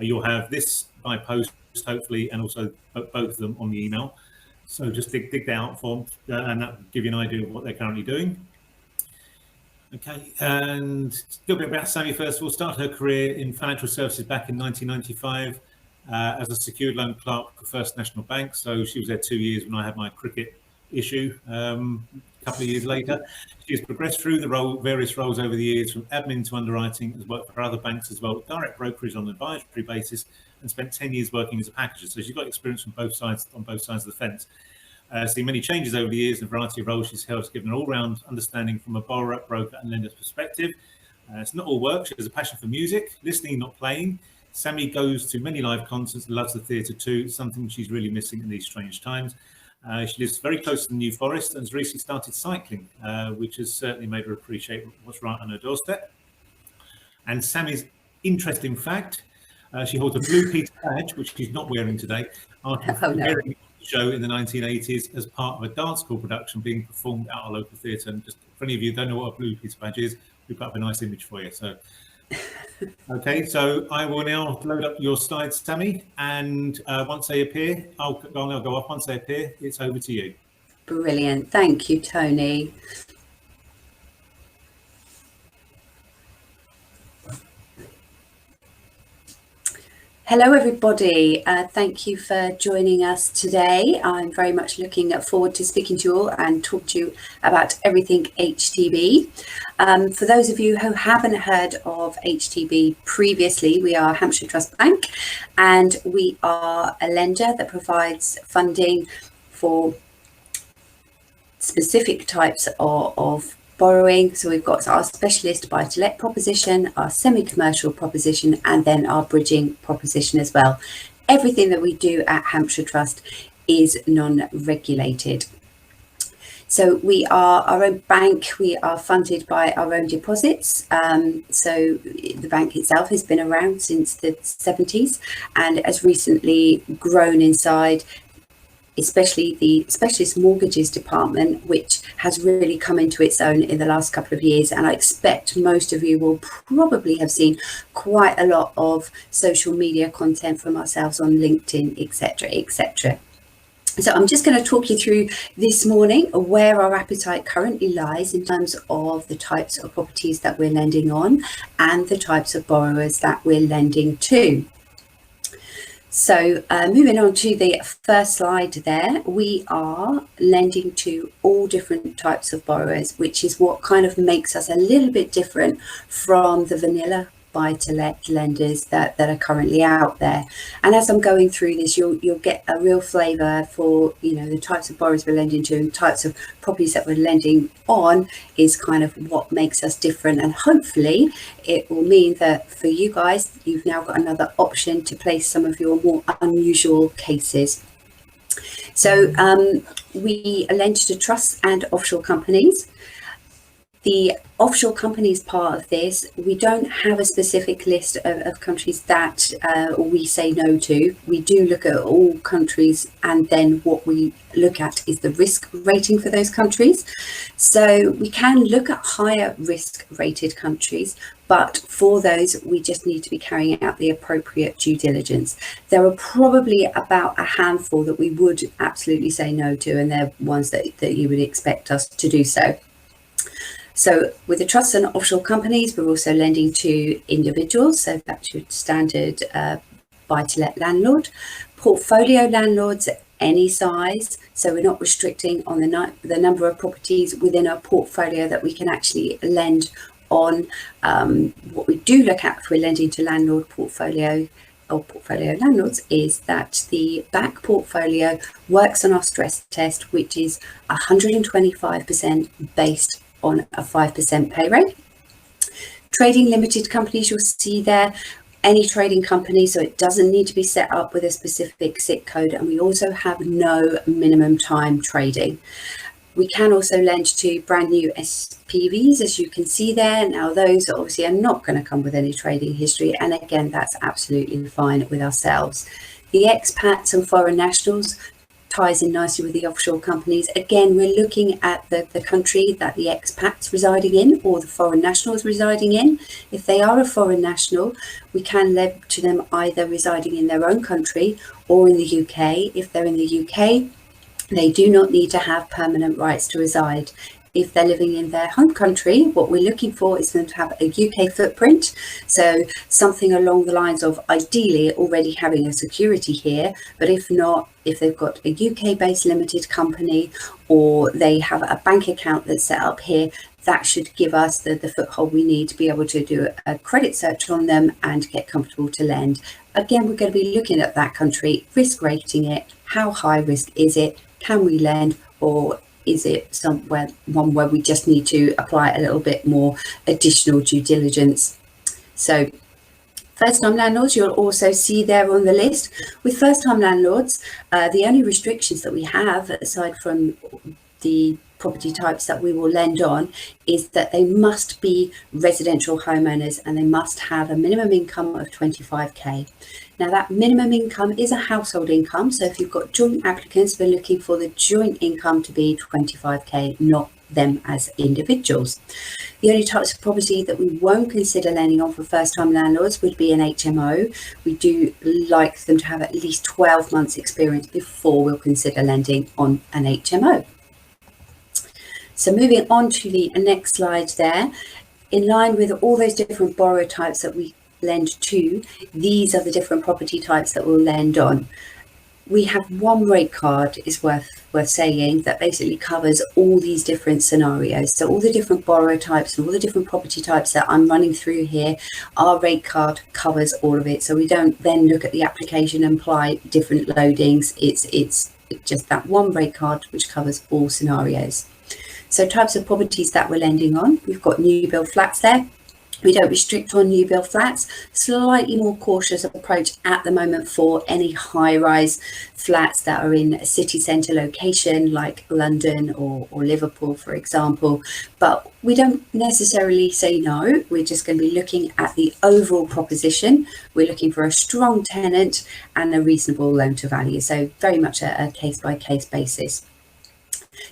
[SPEAKER 1] you'll have this by post, hopefully, and also both of them on the email. So just dig that out for and that will give you an idea of what they're currently doing. Okay, and a little bit about Sammi first of all. Started her career in financial services back in 1995 as a secured loan clerk for First National Bank. So she was there 2 years when I had my cricket issue. A couple of years later, she has progressed through the various roles over the years, from admin to underwriting, has worked for other banks as well, direct brokerage on an advisory basis, and spent 10 years working as a packager. So she's got experience from both sides, on both sides of the fence. Seen many changes over the years and a variety of roles she's held, has given an all-round understanding from a borrower, broker, and lender's perspective. It's not all work. She has a passion for music, listening, not playing. Sammi goes to many live concerts and loves the theatre too, something she's really missing in these strange times. She lives very close to the New Forest and has recently started cycling, which has certainly made her appreciate what's right on her doorstep. And Sammi's interesting fact, she holds a blue Peter badge, which she's not wearing today, after appearing show in the 1980s as part of a dance school production being performed at our local theatre. And just for any of you who don't know what a blue Peter badge is, we've got up a nice image for you. So, okay, so I will now load up your slides, Sammi, and once they appear, I'll go off. Once they appear, it's over to you.
[SPEAKER 4] Brilliant. Thank you, Tony. Hello, everybody. Thank you for joining us today. I'm very much looking forward to speaking to you all and talk to you about everything HTB. For those of you who haven't heard of HTB previously, we are Hampshire Trust Bank, and we are a lender that provides funding for specific types of borrowing. So we've got our specialist buy-to-let proposition, our semi-commercial proposition, and then our bridging proposition as well. Everything that we do at Hampshire Trust is non-regulated. So we are our own bank. We are funded by our own deposits. So the bank itself has been around since the 70s and has recently grown inside, especially the specialist mortgages department, which has really come into its own in the last couple of years. And I expect most of you will probably have seen quite a lot of social media content from ourselves on LinkedIn, etc., etc. So I'm just going to talk you through this morning where our appetite currently lies in terms of the types of properties that we're lending on and the types of borrowers that we're lending to. So moving on to the first slide there, we are lending to all different types of borrowers, which is what kind of makes us a little bit different from the vanilla buy-to-let lenders that are currently out there. And as I'm going through this, you'll get a real flavour for, you know, the types of borrowers we're lending to and types of properties that we're lending on is kind of what makes us different. And hopefully it will mean that for you guys, you've now got another option to place some of your more unusual cases. So we lend to trusts and offshore companies. The offshore companies part of this, we don't have a specific list of countries that we say no to. We do look at all countries, and then what we look at is the risk rating for those countries. So we can look at higher risk rated countries, but for those, we just need to be carrying out the appropriate due diligence. There are probably about a handful that we would absolutely say no to, and they're ones that you would expect us to do so. So with the trusts and offshore companies, we're also lending to individuals. So that's your standard buy-to-let landlord, portfolio landlords, any size. So we're not restricting on the number of properties within our portfolio that we can actually lend on. What we do look at if we're lending to landlord portfolio portfolio landlords is that the back portfolio works on our stress test, which is 125% based on a 5% pay rate. Trading limited companies, you'll see there, any trading company, so it doesn't need to be set up with a specific SIC code, and we also have no minimum time trading. We can also lend to brand new SPVs, as you can see there. Now, those obviously are not going to come with any trading history, and again, that's absolutely fine with ourselves. The expats and foreign nationals ties in nicely with the offshore companies. Again, we're looking at the country that the expats residing in or the foreign nationals residing in. If they are a foreign national, we can lend to them either residing in their own country or in the UK. If they're in the UK, they do not need to have permanent rights to reside. If they're living in their home country, what we're looking for is them to have a UK footprint. So something along the lines of ideally already having a security here, but if not, if they've got a UK-based limited company or they have a bank account that's set up here, that should give us the foothold we need to be able to do a credit search on them and get comfortable to lend. Again, we're going to be looking at that country, risk rating it, how high risk is it, can we lend, or is it somewhere one where we just need to apply a little bit more additional due diligence? So first-time landlords, you'll also see there on the list. With first-time landlords, the only restrictions that we have, aside from the property types that we will lend on, is that they must be residential homeowners and they must have a minimum income of 25k. Now, that minimum income is a household income, so if you've got joint applicants, we're looking for the joint income to be 25k, not them as individuals. The only types of property that we won't consider lending on for first-time landlords would be an HMO. We do like them to have at least 12 months experience before we'll consider lending on an HMO. So moving on to the next slide there, in line with all those different borrower types that we lend to, these are the different property types that we'll lend on. We have one rate card, is worth saying, that basically covers all these different scenarios. So all the different borrower types and all the different property types that I'm running through here, our rate card covers all of it. So we don't then look at the application and apply different loadings. It's just that one rate card which covers all scenarios. So types of properties that we're lending on, we've got new build flats there. We don't restrict on new build flats. Slightly more cautious approach at the moment for any high-rise flats that are in a city centre location like London or Liverpool, for example. But we don't necessarily say no. We're just going to be looking at the overall proposition. We're looking for a strong tenant and a reasonable loan to value. So very much a case-by-case basis.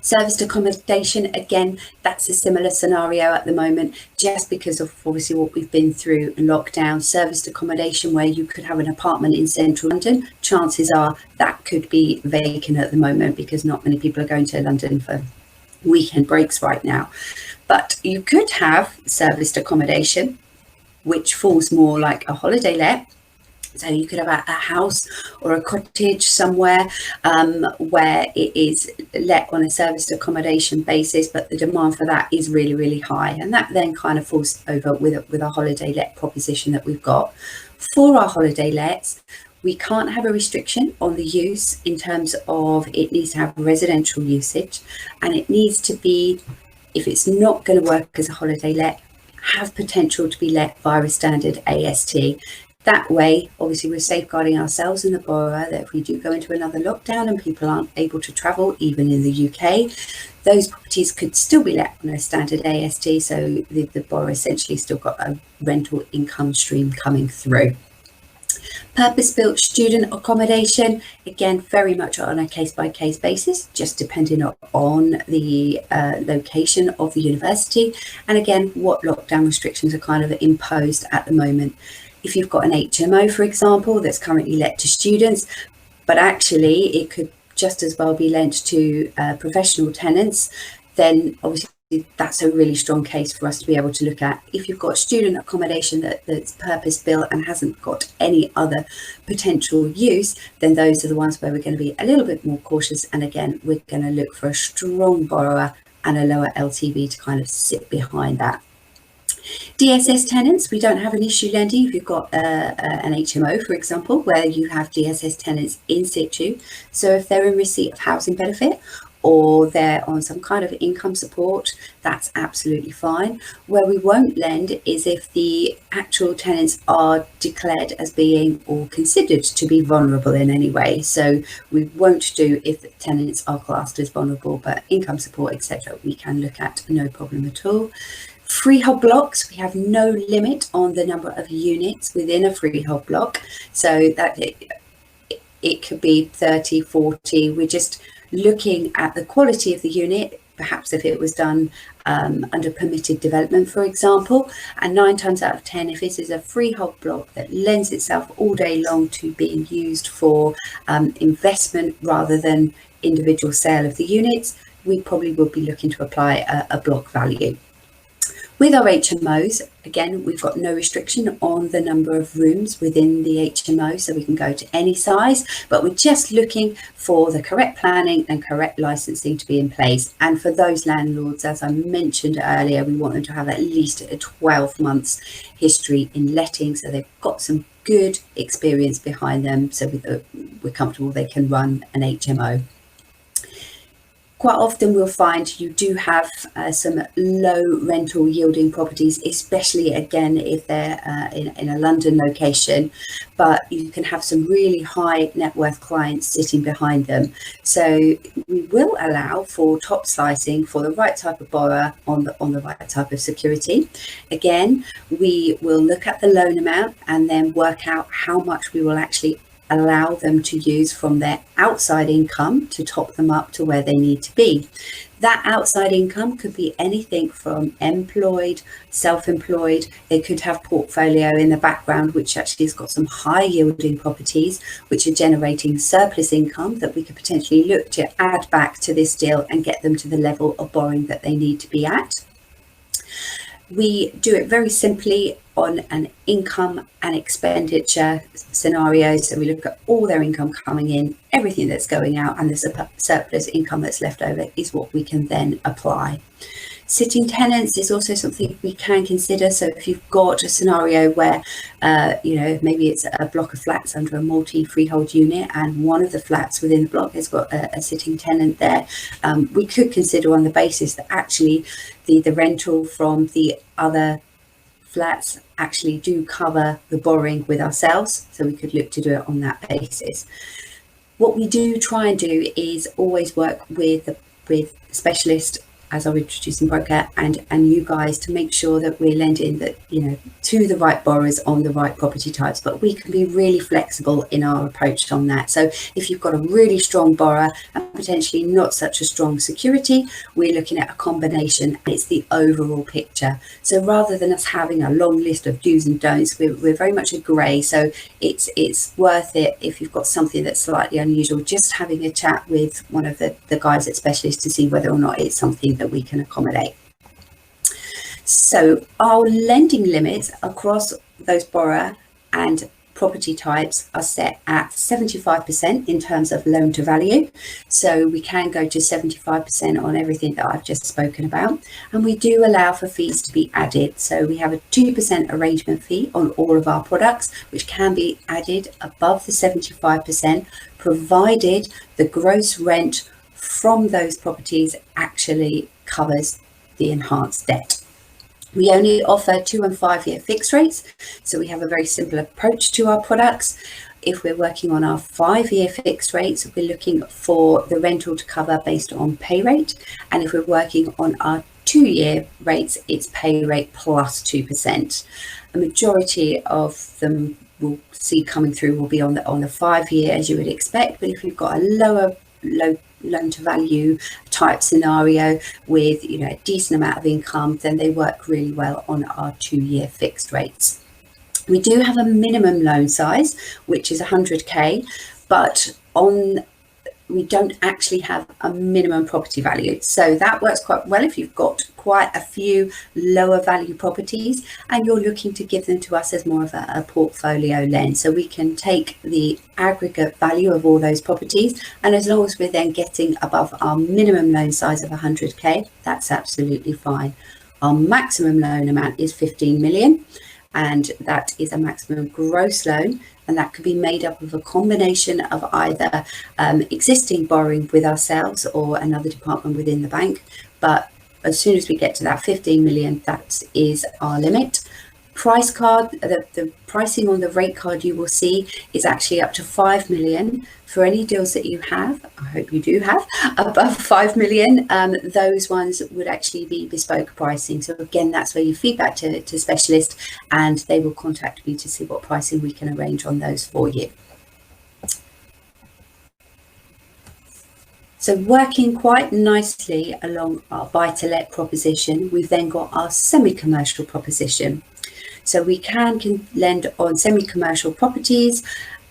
[SPEAKER 4] Serviced accommodation, again, that's a similar scenario at the moment, just because of obviously what we've been through in lockdown. Serviced accommodation where you could have an apartment in central London, chances are that could be vacant at the moment because not many people are going to London for weekend breaks right now. But you could have serviced accommodation, which falls more like a holiday let. So you could have a house or a cottage somewhere where it is let on a serviced accommodation basis, but the demand for that is really, really high. And that then kind of falls over with a holiday let proposition that we've got. For our holiday lets, we can't have a restriction on the use in terms of it needs to have residential usage, and it needs to be, if it's not going to work as a holiday let, have potential to be let via a standard AST. That way, obviously, we're safeguarding ourselves and the borrower that if we do go into another lockdown and people aren't able to travel, even in the UK, those properties could still be let on a standard AST. So the borrower essentially still got a rental income stream coming through. Purpose-built student accommodation, again, very much on a case-by-case basis, just depending on the location of the university. And again, what lockdown restrictions are kind of imposed at the moment. If you've got an HMO, for example, that's currently let to students, but actually it could just as well be lent to professional tenants, then obviously that's a really strong case for us to be able to look at. If you've got student accommodation that's purpose-built and hasn't got any other potential use, then those are the ones where we're going to be a little bit more cautious. And again, we're going to look for a strong borrower and a lower LTV to kind of sit behind that. DSS tenants, we don't have an issue lending if you've got an HMO, for example, where you have DSS tenants in situ. So if they're in receipt of housing benefit or they're on some kind of income support, that's absolutely fine. Where we won't lend is if the actual tenants are declared as being or considered to be vulnerable in any way. So we won't do if the tenants are classed as vulnerable, but income support, etc., we can look at, no problem at all. Freehold blocks, we have no limit on the number of units within a freehold block. So that it could be 30, 40. We're just looking at the quality of the unit, perhaps if it was done under permitted development, for example, and 9 times out of 10, if this is a freehold block that lends itself all day long to being used for investment rather than individual sale of the units, we probably would be looking to apply a block value. With our HMOs, again, we've got no restriction on the number of rooms within the HMO, so we can go to any size, but we're just looking for the correct planning and correct licensing to be in place. And for those landlords, as I mentioned earlier, we want them to have at least a 12 months history in letting, so they've got some good experience behind them, so we're comfortable they can run an HMO. Quite often we'll find you do have some low rental yielding properties, especially again if they're in a London location, but you can have some really high net worth clients sitting behind them. So we will allow for top slicing for the right type of borrower on the right type of security. Again, we will look at the loan amount and then work out how much we will actually allow them to use from their outside income to top them up to where they need to be. That outside income could be anything from employed, self-employed. They could have portfolio in the background which actually has got some high yielding properties which are generating surplus income that we could potentially look to add back to this deal and get them to the level of borrowing that they need to be at. We do it very simply on an income and expenditure scenario. So we look at all their income coming in, everything that's going out, and the surplus income that's left over is what we can then apply. Sitting tenants is also something we can consider. So if you've got a scenario where, maybe it's a block of flats under a multi-freehold unit and one of the flats within the block has got a sitting tenant there, we could consider on the basis that actually the rental from the other flats actually do cover the borrowing with ourselves. So we could look to do it on that basis. What we do try and do is always work with specialist as our introducing broker and you guys to make sure that we're lending that, to the right borrowers on the right property types, but we can be really flexible in our approach on that. So if you've got a really strong borrower and potentially not such a strong security, we're looking at a combination. It's the overall picture. So rather than us having a long list of do's and don'ts, we're very much a grey. So it's worth it if you've got something that's slightly unusual, just having a chat with one of the guys at Specialist to see whether or not it's something that we can accommodate. So our lending limits across those borrower and property types are set at 75% in terms of loan to value. So we can go to 75% on everything that I've just spoken about. And we do allow for fees to be added. So we have a 2% arrangement fee on all of our products, which can be added above the 75%, provided the gross rent from those properties actually covers the enhanced debt. We only offer 2 and 5 year fixed rates, so we have a very simple approach to our products. If we're working on our 5 year fixed rates, we're looking for the rental to cover based on pay rate, and if we're working on our 2 year rates, it's pay rate plus 2%. A majority of them we'll see coming through will be on the 5 year, as you would expect, but if you've got a low loan to value type scenario with a decent amount of income, then they work really well on our 2 year fixed rates. We do have a minimum loan size, which is 100k, but we don't actually have a minimum property value. So that works quite well if you've got quite a few lower value properties and you're looking to give them to us as more of a portfolio lend. So we can take the aggregate value of all those properties, and as long as we're then getting above our minimum loan size of 100k, that's absolutely fine. Our maximum loan amount is 15 million, and that is a maximum gross loan, and that could be made up of a combination of either existing borrowing with ourselves or another department within the bank. But as soon as we get to that 15 million, that is our limit. Price card, the pricing on the rate card you will see is actually up to 5 million for any deals that you have. I hope you do have above 5 million. Those ones would actually be bespoke pricing. So again, that's where you feedback to specialist, and they will contact me to see what pricing we can arrange on those for you. So working quite nicely along our buy-to-let proposition, we've then got our semi-commercial proposition. So we can lend on semi-commercial properties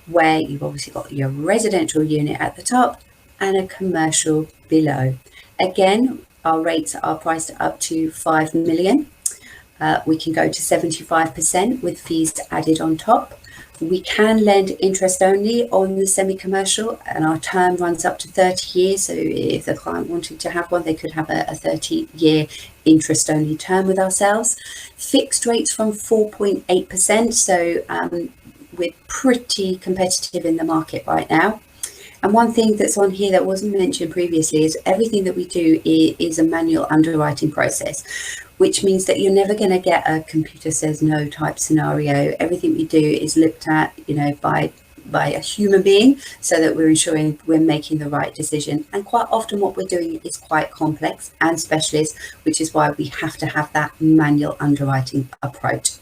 [SPEAKER 4] where you've obviously got your residential unit at the top and a commercial below. Again, our rates are priced up to 5 million. We can go to 75% with fees added on top. We can lend interest only on the semi-commercial, and our term runs up to 30 years. So if the client wanted to have one, they could have a 30-year interest only term with ourselves. Fixed rates from 4.8%. So we're pretty competitive in the market right now. And one thing that's on here that wasn't mentioned previously is everything that we do is a manual underwriting process, which means that you're never going to get a computer says no type scenario. Everything we do is looked at, by a human being, so that we're ensuring we're making the right decision. And quite often what we're doing is quite complex and specialist, which is why we have to have that manual underwriting approach.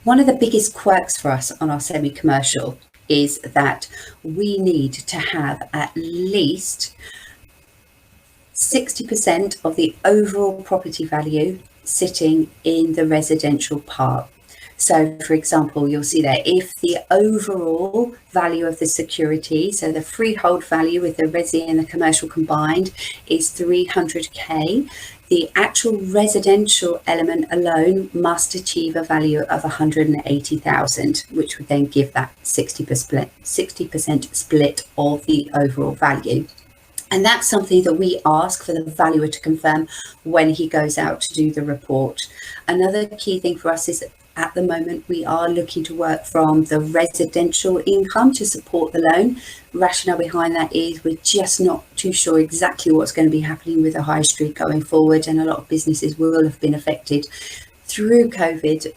[SPEAKER 4] One of the biggest quirks for us on our semi-commercial is that we need to have at least 60% of the overall property value sitting in the residential part. So for example, you'll see there, if the overall value of the security, so the freehold value with the resi and the commercial combined is 300k, the actual residential element alone must achieve a value of 180,000, which would then give that 60% split of the overall value. And that's something that we ask for the valuer to confirm when he goes out to do the report. Another key thing for us is that at the moment, we are looking to work from the residential income to support the loan. Rationale behind that is we're just not too sure exactly what's going to be happening with the high street going forward, and a lot of businesses will have been affected through COVID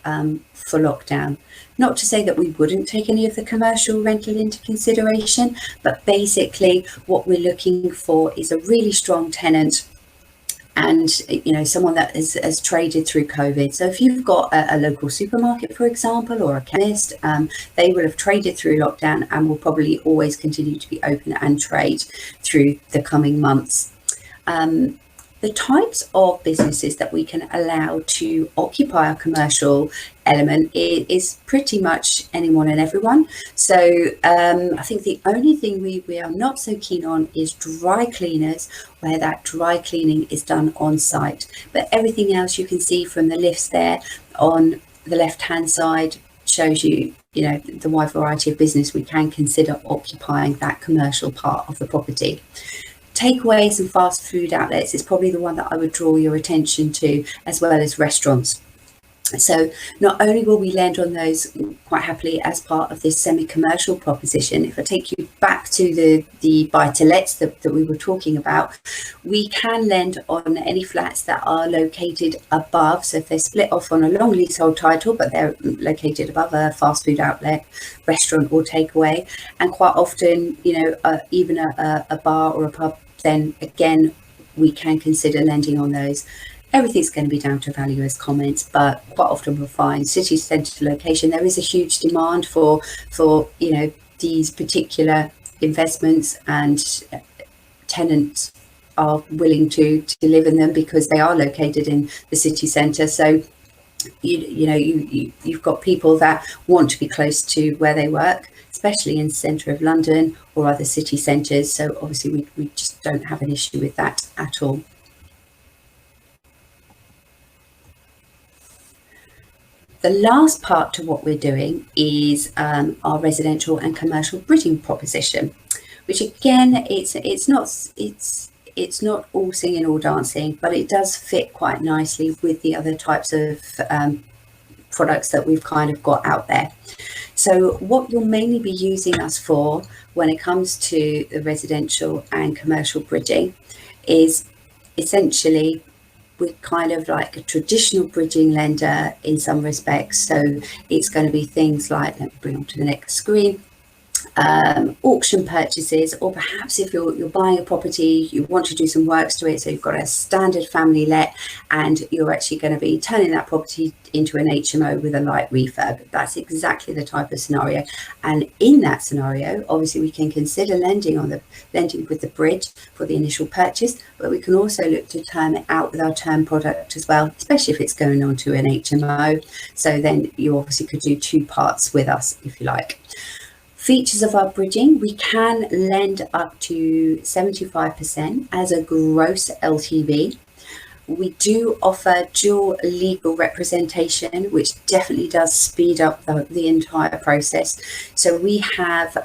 [SPEAKER 4] for lockdown. Not to say that we wouldn't take any of the commercial rental into consideration, but basically what we're looking for is a really strong tenant and someone that has traded through COVID. So if you've got a local supermarket, for example, or a chemist, they will have traded through lockdown and will probably always continue to be open and trade through the coming months. The types of businesses that we can allow to occupy our commercial element is pretty much anyone and everyone. So I think the only thing we are not so keen on is dry cleaners, where that dry cleaning is done on site. But everything else you can see from the lifts there on the left hand side shows you, the wide variety of business we can consider occupying that commercial part of the property. Takeaways and fast food outlets is probably the one that I would draw your attention to, as well as restaurants. So not only will we lend on those quite happily as part of this semi-commercial proposition, if I take you back to the buy-to-lets that we were talking about, we can lend on any flats that are located above. So if they're split off on a long leasehold title, but they're located above a fast food outlet, restaurant or takeaway, and quite often, even a bar or a pub, then again, we can consider lending on those. Everything's going to be down to valuers' comments, but quite often we'll find city centre location, there is a huge demand for these particular investments, and tenants are willing to live in them because they are located in the city centre. So you've got people that want to be close to where they work, especially in the centre of London or other city centres. So obviously we just don't have an issue with that at all. The last part to what we're doing is our residential and commercial bridging proposition, which again, it's it's not all singing or dancing, but it does fit quite nicely with the other types of products that we've kind of got out there. So what you'll mainly be using us for when it comes to the residential and commercial bridging is essentially we're kind of like a traditional bridging lender in some respects. So it's going to be things like, let me bring on to the next screen, auction purchases, or perhaps if you're buying a property, you want to do some works to it, so you've got a standard family let and you're actually going to be turning that property into an HMO with a light refurb. That's exactly the type of scenario, and in that scenario obviously we can consider lending with the bridge for the initial purchase, but we can also look to term it out with our term product as well, especially if it's going on to an HMO. So then you obviously could do two parts with us if you like. Features of our bridging: we can lend up to 75% as a gross LTV. We do offer dual legal representation, which definitely does speed up the entire process. So we have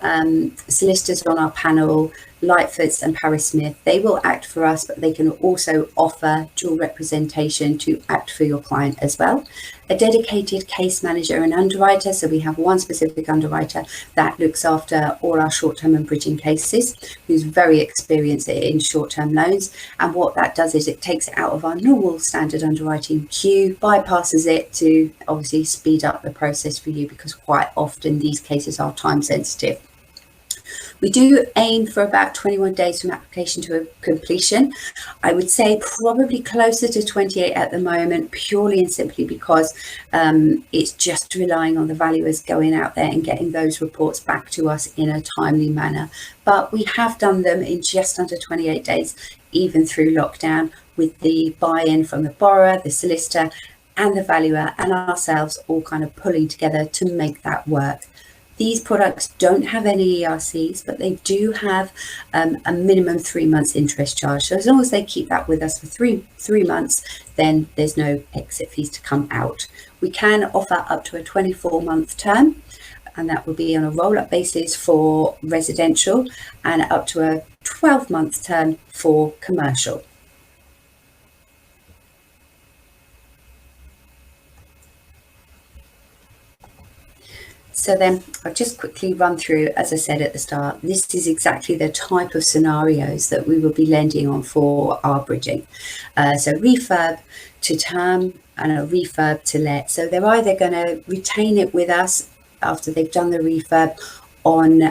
[SPEAKER 4] solicitors on our panel, Lightfoots and Paris Smith. They will act for us, but they can also offer dual representation to act for your client as well. A dedicated case manager and underwriter. So we have one specific underwriter that looks after all our short-term and bridging cases, who's very experienced in short-term loans. And what that does is it takes it out of our normal standard underwriting queue, bypasses it to obviously speed up the process for you, because quite often these cases are time sensitive. We do aim for about 21 days from application to completion. I would say probably closer to 28 at the moment, purely and simply because it's just relying on the valuers going out there and getting those reports back to us in a timely manner. But we have done them in just under 28 days, even through lockdown, with the buy-in from the borrower, the solicitor and the valuer and ourselves all kind of pulling together to make that work. These products don't have any ERCs, but they do have a minimum 3 months interest charge. So as long as they keep that with us for three months, then there's no exit fees to come out. We can offer up to a 24-month term, and that will be on a roll-up basis for residential, and up to a 12-month term for commercial. So then I'll just quickly run through, as I said at the start, this is exactly the type of scenarios that we will be lending on for our bridging. So refurb to term and a refurb to let. So they're either going to retain it with us after they've done the refurb on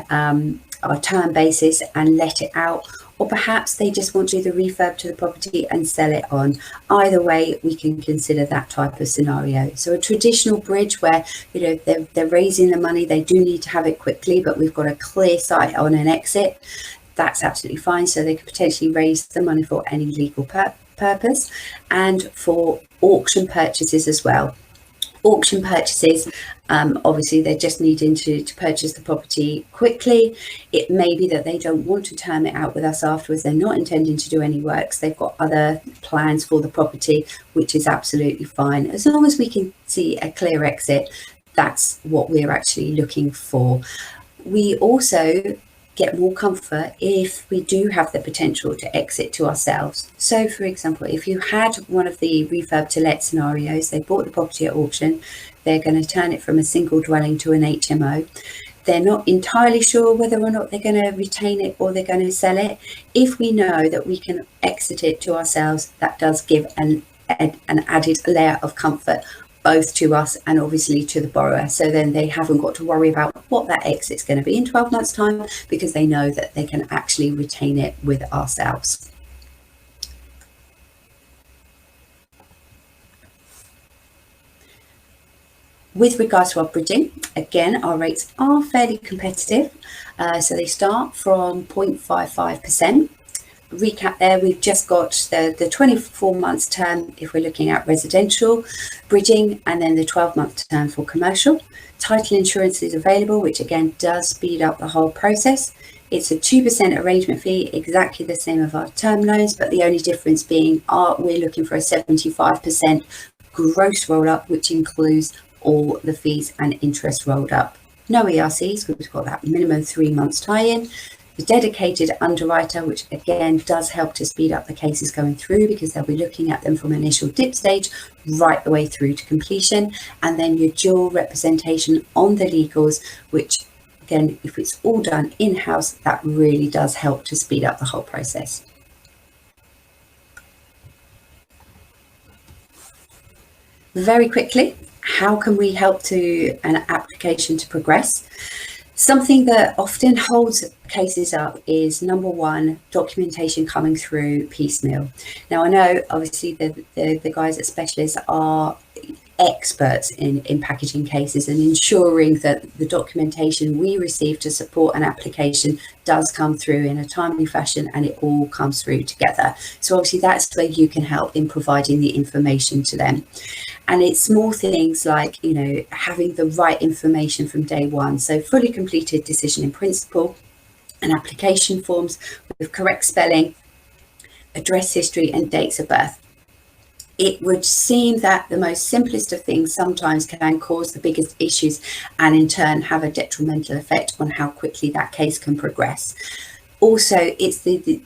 [SPEAKER 4] our term basis and let it out, or perhaps they just want to do the refurb to the property and sell it on. Either way, we can consider that type of scenario. So a traditional bridge where, you know, they're raising the money, they do need to have it quickly, but we've got a clear sight on an exit, that's absolutely fine. So they could potentially raise the money for any legal purpose, and for auction purchases as well. Auction purchases, obviously they're just needing to purchase the property quickly. It may be that they don't want to term it out with us afterwards. They're not intending to do any works. They've got other plans for the property, which is absolutely fine. As long as we can see a clear exit, that's what we're actually looking for. We also get more comfort if we do have the potential to exit to ourselves. So for example, if you had one of the refurb to let scenarios, they bought the property at auction, they're going to turn it from a single dwelling to an HMO. They're not entirely sure whether or not they're going to retain it or they're going to sell it. If we know that we can exit it to ourselves, that does give an added layer of comfort, both to us and obviously to the borrower. So then they haven't got to worry about what that exit's going to be in 12 months time, because they know that they can actually retain it with ourselves. With regards to our bridging, again, our rates are fairly competitive. So they start from 0.55%. Recap there, we've just got the 24 months term if we're looking at residential bridging, and then the 12-month term for commercial. Title insurance is available, which again does speed up the whole process. It's a 2% arrangement fee, exactly the same as our term loans, but the only difference being we're looking for a 75% gross roll up, which includes all the fees and interest rolled up. No ERCs, because we've got that minimum 3 months tie-in. a dedicated underwriter, which again does help to speed up the cases going through, because they'll be looking at them from initial dip stage right the way through to completion. And then your dual representation on the legals, which again, if it's all done in-house, that really does help to speed up the whole process. Very quickly, how can we help to an application to progress? Something that often holds cases up is, number one, documentation coming through piecemeal. Now, I know obviously the guys at Specialists are experts in packaging cases and ensuring that the documentation we receive to support an application does come through in a timely fashion and it all comes through together. So obviously that's where you can help in providing the information to them. And it's small things like, you know, having the right information from day one. So fully completed decision in principle and application forms with correct spelling, address history and dates of birth. It would seem that the most simplest of things sometimes can cause the biggest issues and in turn have a detrimental effect on how quickly that case can progress. Also, it's the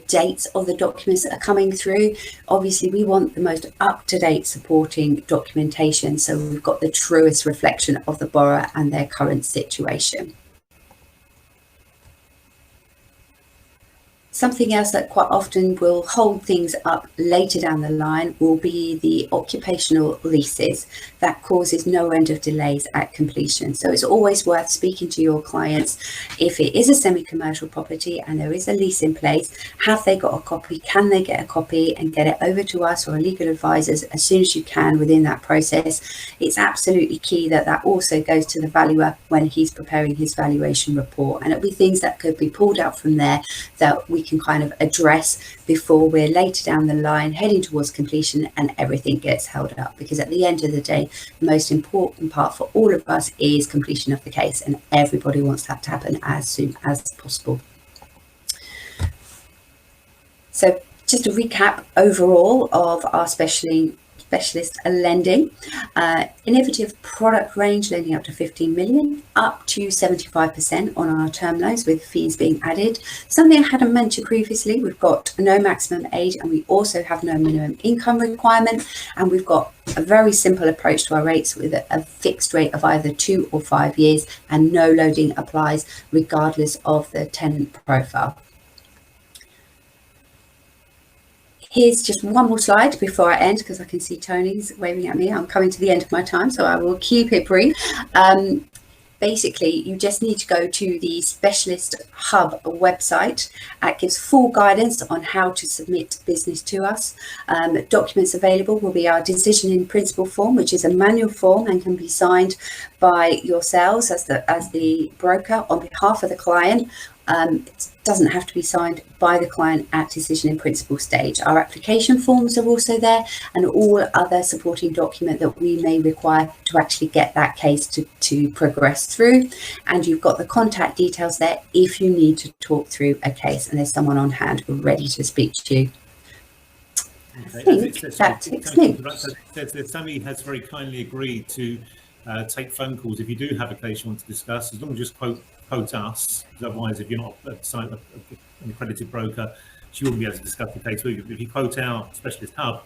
[SPEAKER 4] dates of the documents that are coming through. Obviously, we want the most up-to-date supporting documentation, so we've got the truest reflection of the borrower and their current situation. Something else that quite often will hold things up later down the line will be the occupational leases. That causes no end of delays at completion. So it's always worth speaking to your clients. If it is a semi-commercial property and there is a lease in place, have they got a copy? Can they get a copy and get it over to us or legal advisors as soon as you can within that process? It's absolutely key that that also goes to the valuer when he's preparing his valuation report. And it'll be things that could be pulled out from there that we can kind of address before we're later down the line heading towards completion and everything gets held up, because at the end of the day the most important part for all of us is completion of the case, and everybody wants that to happen as soon as possible. So just a recap overall of our specialist lending. Innovative product range, lending up to 15 million, up to 75% on our term loans with fees being added. Something I hadn't mentioned previously, we've got no maximum age and we also have no minimum income requirement, and we've got a very simple approach to our rates with a fixed rate of either 2 or 5 years, and no loading applies regardless of the tenant profile. Here's just one more slide before I end, because I can see Tony's waving at me. I'm coming to the end of my time, so I will keep it brief. Basically, you just need to go to the Specialist Hub website. It gives full guidance on how to submit business to us. Documents available will be our decision in principle form, which is a manual form and can be signed by yourselves as the broker on behalf of the client. It doesn't have to be signed by the client at decision in principle stage. Our application forms are also there, and all other supporting document that we may require to actually get that case to progress through. And you've got the contact details there if you need to talk through a case, and there's someone on hand ready to speak to you.
[SPEAKER 1] Okay.
[SPEAKER 4] I think that takes me.
[SPEAKER 1] Sammi has very kindly agreed to take phone calls if you do have a case you want to discuss, as long as you just quote us, because otherwise if you're not an accredited broker, she wouldn't be able to discuss the case with you. If you quote our Specialist Hub,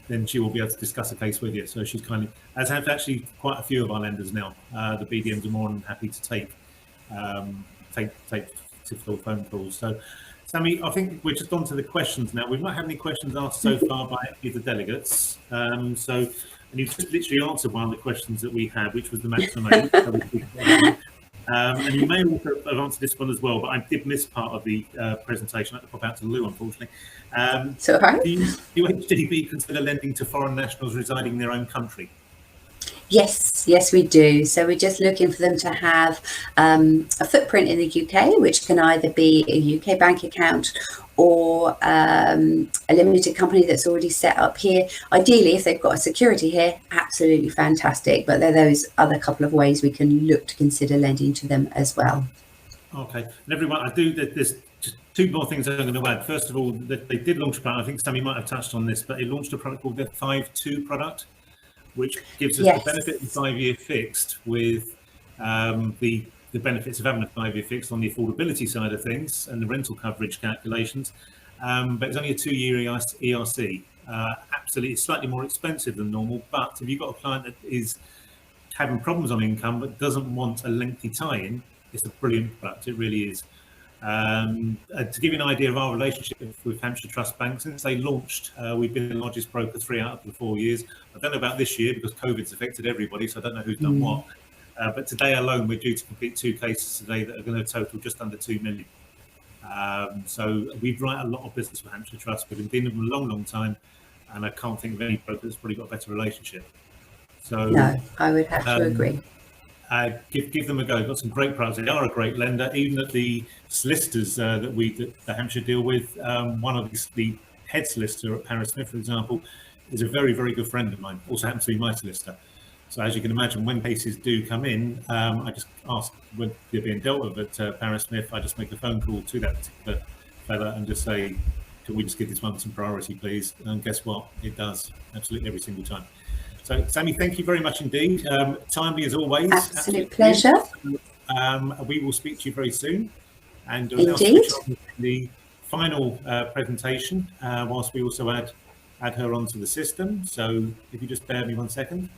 [SPEAKER 1] then she will be able to discuss the case with you. So she's kindly, as have actually quite a few of our lenders now. The BDMs are more than happy to take typical phone calls. So Sammi, I think we're just on to the questions now. We've not had any questions asked so far by any of the delegates. And you've just literally answered one of the questions that we had, which was the maximum age. And you may also have answered this one as well, but I did miss part of the presentation. I had to pop out to Lou, unfortunately. Do you HDB consider lending to foreign nationals residing in their own country?
[SPEAKER 4] Yes, we do. So we're just looking for them to have a footprint in the UK, which can either be a UK bank account or a limited company that's already set up here. Ideally, if they've got a security here, absolutely fantastic. But there are those other couple of ways we can look to consider lending to them as well. Okay.
[SPEAKER 1] And everyone, there's just two more things I'm going to add. First of all, they did launch a product. I think Sammi might have touched on this, but they launched a product called the 5-2 product, which gives us the benefit of 5-year fixed with the the benefits of having a 5-year fixed on the affordability side of things and the rental coverage calculations, but it's only a 2-year ERC. Absolutely, it's slightly more expensive than normal, but if you've got a client that is having problems on income but doesn't want a lengthy tie-in, it's a brilliant product. It really is. To give you an idea of our relationship with Hampshire Trust Bank, since they launched, we've been the largest broker 3 out of the 4 years. I don't know about this year because COVID's affected everybody, so I don't know who's done what. But today alone, we're due to complete 2 cases today that are going to total just under 2 million. So we write a lot of business with Hampshire Trust. We've been dealing with them a long, long time, and I can't think of any broker that's probably got a better relationship. So
[SPEAKER 4] no, I would have to agree.
[SPEAKER 1] Give them a go. Got some great products. They are a great lender. Even at the solicitors that the Hampshire deal with, one of the head solicitor at Paris Smith, for example, is a very, very good friend of mine. Also happens to be my solicitor. So as you can imagine, when cases do come in, I just ask when they're being dealt with at Paris Smith. I just make a phone call to that particular fella and just say, "Can we just give this one some priority, please?" And guess what? It does absolutely every single time. So, Sammy, thank you very much indeed. Timely as always.
[SPEAKER 4] Absolute pleasure.
[SPEAKER 1] We will speak to you very soon. And we'll now
[SPEAKER 4] Indeed.
[SPEAKER 1] switch on to the final presentation, whilst we also add her onto the system. So if you just bear with me 1 second.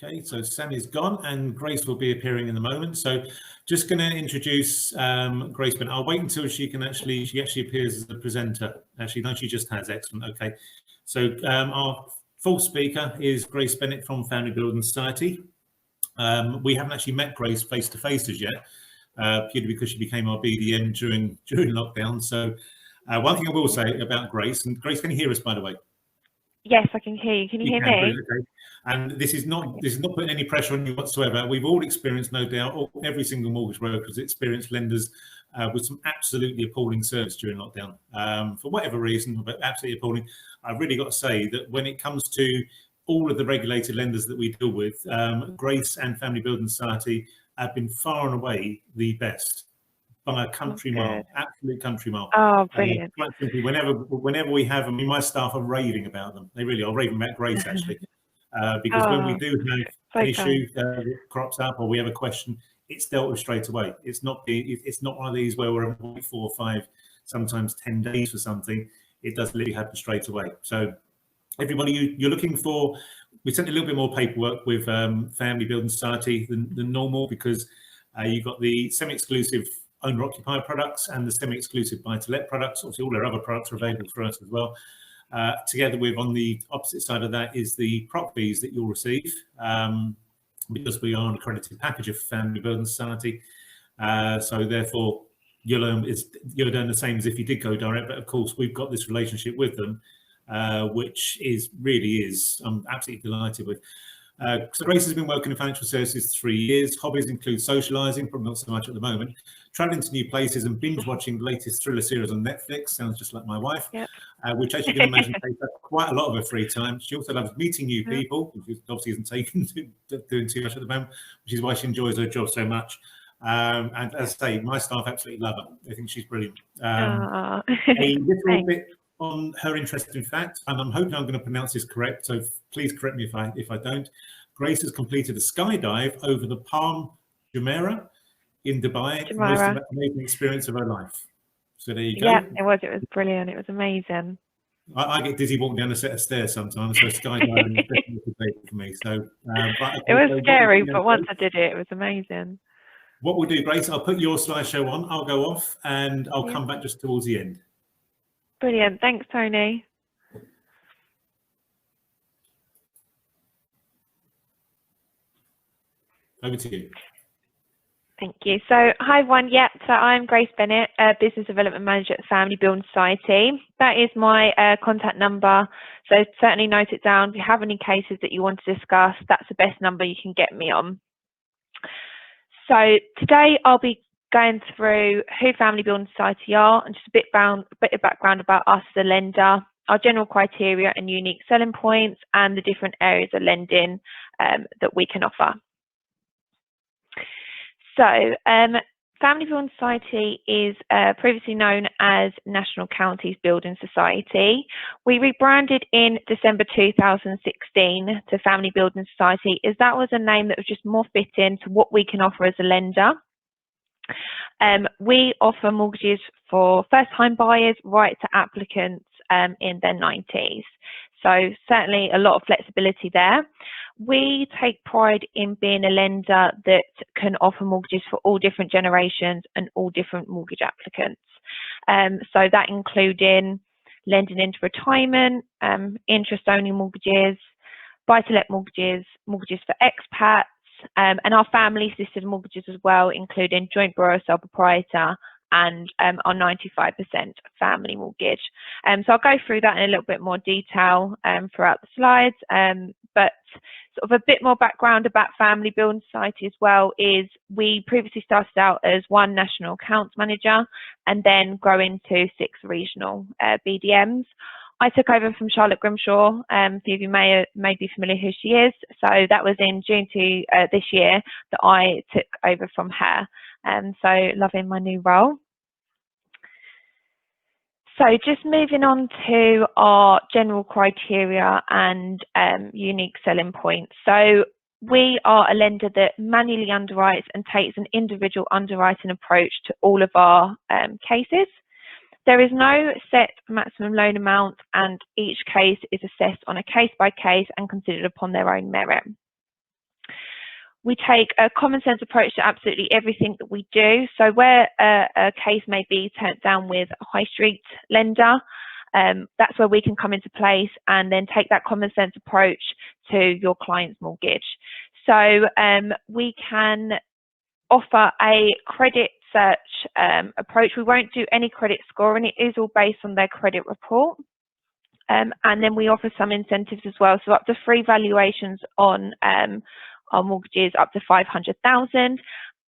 [SPEAKER 1] Okay, so Sammy's gone and Grace will be appearing in a moment. So just going to introduce Grace Bennett. I'll wait until she actually appears as the presenter. Actually, no, she just has. Excellent. Okay, so our full speaker is Grace Bennett from Family Building Society. We haven't actually met Grace face to face as yet, purely because she became our BDM during lockdown. So one thing I will say about Grace, and Grace, can you hear us, by the way?
[SPEAKER 5] Yes, I can hear you. Can you hear me?
[SPEAKER 1] Okay. And this is not putting any pressure on you whatsoever. We've all experienced, no doubt, every single mortgage broker has experienced lenders with some absolutely appalling service during lockdown. For whatever reason, but absolutely appalling. I've really got to say that when it comes to all of the regulated lenders that we deal with, Grace and Family Building Society have been far and away the best. By a country mile, absolute country mile.
[SPEAKER 5] Oh, brilliant.
[SPEAKER 1] Quite simply, whenever we have them, my staff are raving about them. They really are raving about Grace, actually. Because when we do have an issue that crops up or we have a question, it's dealt with straight away. It's not one of these where we're waiting 4 or 5, sometimes 10 days for something. It does literally happen straight away. So everybody, you're looking for, we sent a little bit more paperwork with Family Building Society than normal, because you've got the semi-exclusive owner-occupier products and the semi-exclusive buy-to-let products. Obviously, all their other products are available for us as well. Together with, on the opposite side of that, is the prop fees that you'll receive, because we are an accredited package of Family Building Society. So therefore, you'll earn the same as if you did go direct. But of course, we've got this relationship with them, which I'm absolutely delighted with. So Grace has been working in financial services 3 years. Hobbies include socialising, probably not so much at the moment, travelling to new places and binge watching the latest thriller series on Netflix. Sounds just like my wife. Yep. Which, as you can imagine, takes up quite a lot of her free time. She also loves meeting new people, which obviously isn't taken to doing too much at the moment, which is why she enjoys her job so much. And as I say, my staff absolutely love her. I think she's brilliant. A little bit on her interesting fact, and I'm hoping I'm going to pronounce this correct, so please correct me if I don't. Grace has completed a skydive over the Palm Jumeirah in Dubai, the most amazing experience of her life. So there you go.
[SPEAKER 5] Yeah, it was brilliant. It was amazing.
[SPEAKER 1] I get dizzy walking down a set of stairs sometimes, so skydiving is definitely a good for me. So
[SPEAKER 5] it was scary, but once I did it was amazing.
[SPEAKER 1] What we'll do, Grace, I'll put your slideshow on, I'll go off, and I'll come back just towards the end.
[SPEAKER 5] Brilliant. Thanks, Tony.
[SPEAKER 1] Over to you.
[SPEAKER 5] Thank you. So, hi everyone. So I'm Grace Bennett, Business Development Manager at Family Building Society. That is my contact number. So certainly note it down. If you have any cases that you want to discuss, that's the best number you can get me on. So today I'll be going through who Family Building Society are and just a bit of background about us as a lender, our general criteria and unique selling points, and the different areas of lending that we can offer. So Family Building Society is previously known as National Counties Building Society. We rebranded in December 2016 to Family Building Society, as that was a name that was just more fitting to what we can offer as a lender. We offer mortgages for first-time buyers right to applicants in their 90s. So certainly a lot of flexibility there. We take pride in being a lender that can offer mortgages for all different generations and all different mortgage applicants. So that including lending into retirement, interest-only mortgages, buy-to-let mortgages, mortgages for expats, and our family assisted mortgages as well, including joint borrower, sole proprietor, and our 95% family mortgage. So I'll go through that in a little bit more detail throughout the slides, but sort of a bit more background about Family Building Society as well is we previously started out as one national accounts manager and then grow into 6 regional BDMs. I took over from Charlotte Grimshaw. Some of you may be familiar who she is. So that was in June this year that I took over from her. So loving my new role. So just moving on to our general criteria and unique selling points. So we are a lender that manually underwrites and takes an individual underwriting approach to all of our cases. There is no set maximum loan amount, and each case is assessed on a case-by-case and considered upon their own merit. We take a common sense approach to absolutely everything that we do. So where a case may be turned down with a high street lender, that's where we can come into place and then take that common sense approach to your client's mortgage. So we can offer a credit search approach. We won't do any credit scoring. It is all based on their credit report. And then we offer some incentives as well. So up to 3 valuations on our mortgages up to 500,000. And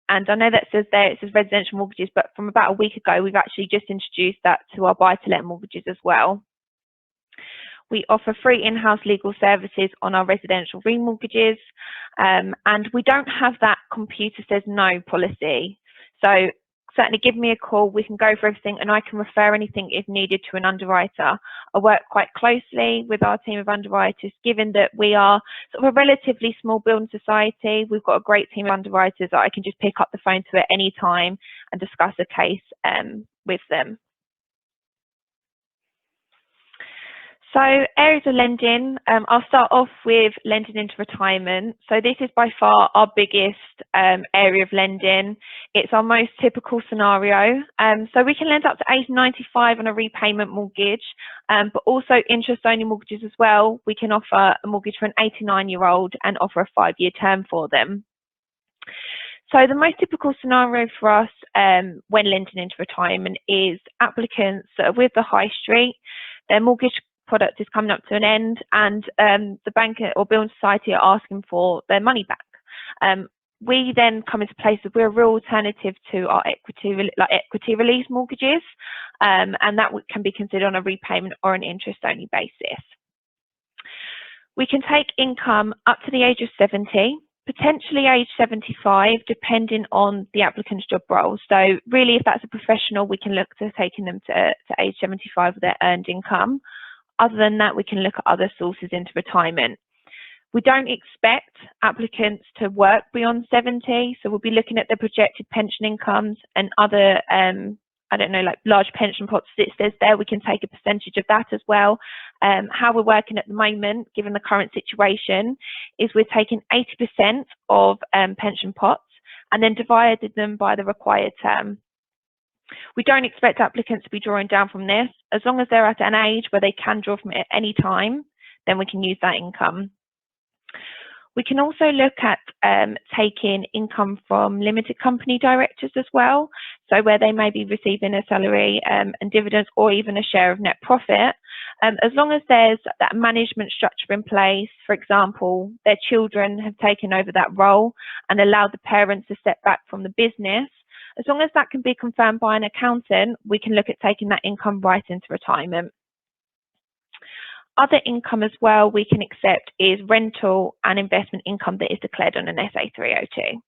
[SPEAKER 5] I know that says there it says residential mortgages, but from about a week ago, we've actually just introduced that to our buy-to-let mortgages as well. We offer free in-house legal services on our residential remortgages, and we don't have that computer says no policy. So certainly give me a call, we can go for everything, and I can refer anything if needed to an underwriter. I work quite closely with our team of underwriters, given that we are sort of a relatively small building society. We've got a great team of underwriters that I can just pick up the phone to at any time and discuss a case with them. So areas of lending, I'll start off with lending into retirement. So this is by far our biggest area of lending. It's our most typical scenario. So we can lend up to age 95 on a repayment mortgage, but also interest-only mortgages as well. We can offer a mortgage for an 89-year-old and offer a 5-year term for them. So the most typical scenario for us when lending into retirement is applicants that are with the high street, their mortgage product is coming up to an end, and the bank or building society are asking for their money back. We then come into place that we're a real alternative to our equity release mortgages, and that can be considered on a repayment or an interest-only basis. We can take income up to the age of 70, potentially age 75, depending on the applicant's job role. So really, if that's a professional, we can look to taking them to age 75 with their earned income. Other than that, we can look at other sources into retirement. We don't expect applicants to work beyond 70, so we'll be looking at the projected pension incomes and other, I don't know, like large pension pots it says there, we can take a percentage of that as well. How we're working at the moment, given the current situation, is we're taking 80% of pension pots and then divided them by the required term. We don't expect applicants to be drawing down from this. As long as they're at an age where they can draw from it at any time, then we can use that income. We can also look at taking income from limited company directors as well, so where they may be receiving a salary and dividends or even a share of net profit. As long as there's that management structure in place, for example, their children have taken over that role and allowed the parents to step back from the business, as long as that can be confirmed by an accountant, we can look at taking that income right into retirement. Other income as well we can accept is rental and investment income that is declared on an SA 302.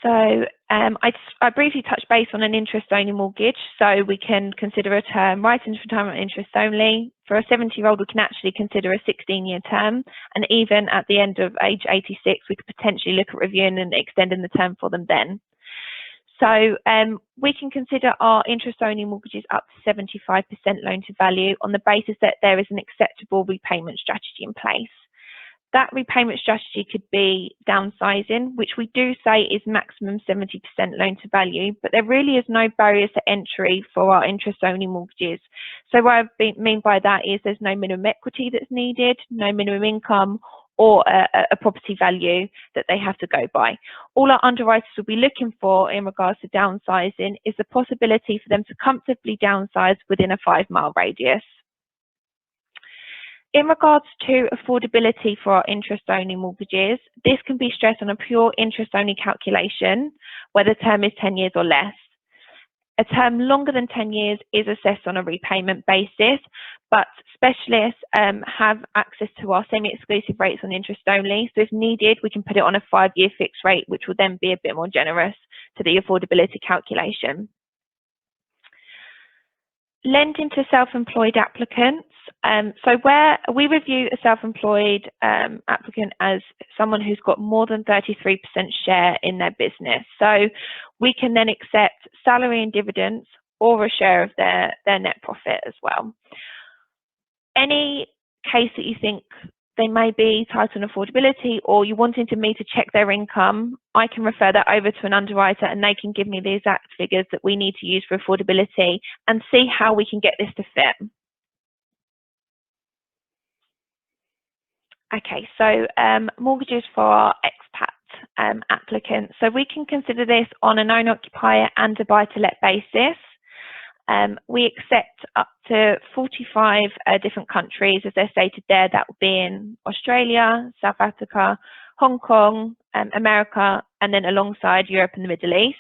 [SPEAKER 5] So I briefly touched base on an interest-only mortgage. So we can consider a term right into retirement interest only. For a 70-year-old, we can actually consider a 16-year term. And even at the end of age 86, we could potentially look at reviewing and extending the term for them then. So we can consider our interest-only mortgages up to 75% loan to value on the basis that there is an acceptable repayment strategy in place. That repayment strategy could be downsizing, which we do say is maximum 70% loan to value, but there really is no barriers to entry for our interest-only mortgages. So what I mean by that is there's no minimum equity that's needed, no minimum income, or a property value that they have to go by. All our underwriters will be looking for in regards to downsizing is the possibility for them to comfortably downsize within a 5-mile radius. In regards to affordability for our interest-only mortgages, this can be stressed on a pure interest-only calculation, where the term is 10 years or less. A term longer than 10 years is assessed on a repayment basis, but specialists have access to our semi-exclusive rates on interest-only. So if needed, we can put it on a 5-year fixed rate, which will then be a bit more generous to the affordability calculation. Lending to self-employed applicants. So where we review a self-employed applicant as someone who's got more than 33% share in their business. So we can then accept salary and dividends or a share of their net profit as well. Any case that you think they may be tight on affordability or you wanting me to check their income, I can refer that over to an underwriter and they can give me the exact figures that we need to use for affordability and see how we can get this to fit. Okay, so mortgages for our expat applicants. So we can consider this on an owner-occupier and a buy-to-let basis. We accept up to 45 different countries, as they're stated there. That will be in Australia, South Africa, Hong Kong, America, and then alongside Europe and the Middle East.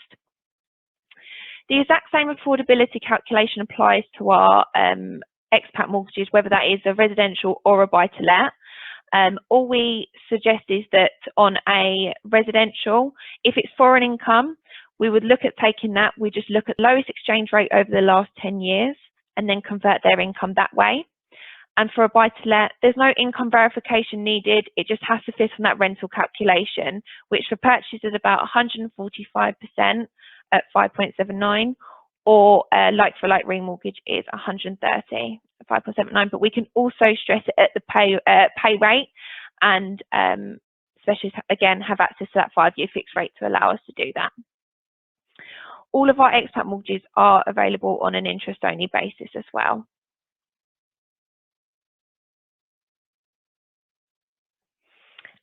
[SPEAKER 5] The exact same affordability calculation applies to our expat mortgages, whether that is a residential or a buy-to-let. All we suggest is that on a residential, if it's foreign income, we would look at taking that. We just look at lowest exchange rate over the last 10 years and then convert their income that way. And for a buy-to-let, there's no income verification needed. It just has to fit on that rental calculation, which for purchase is about 145% at 5.79, or like-for-like remortgage is 130 at 5.79. But we can also stress it at the pay rate, and specialists, again, have access to that 5-year fixed rate to allow us to do that. All of our expat mortgages are available on an interest-only basis as well.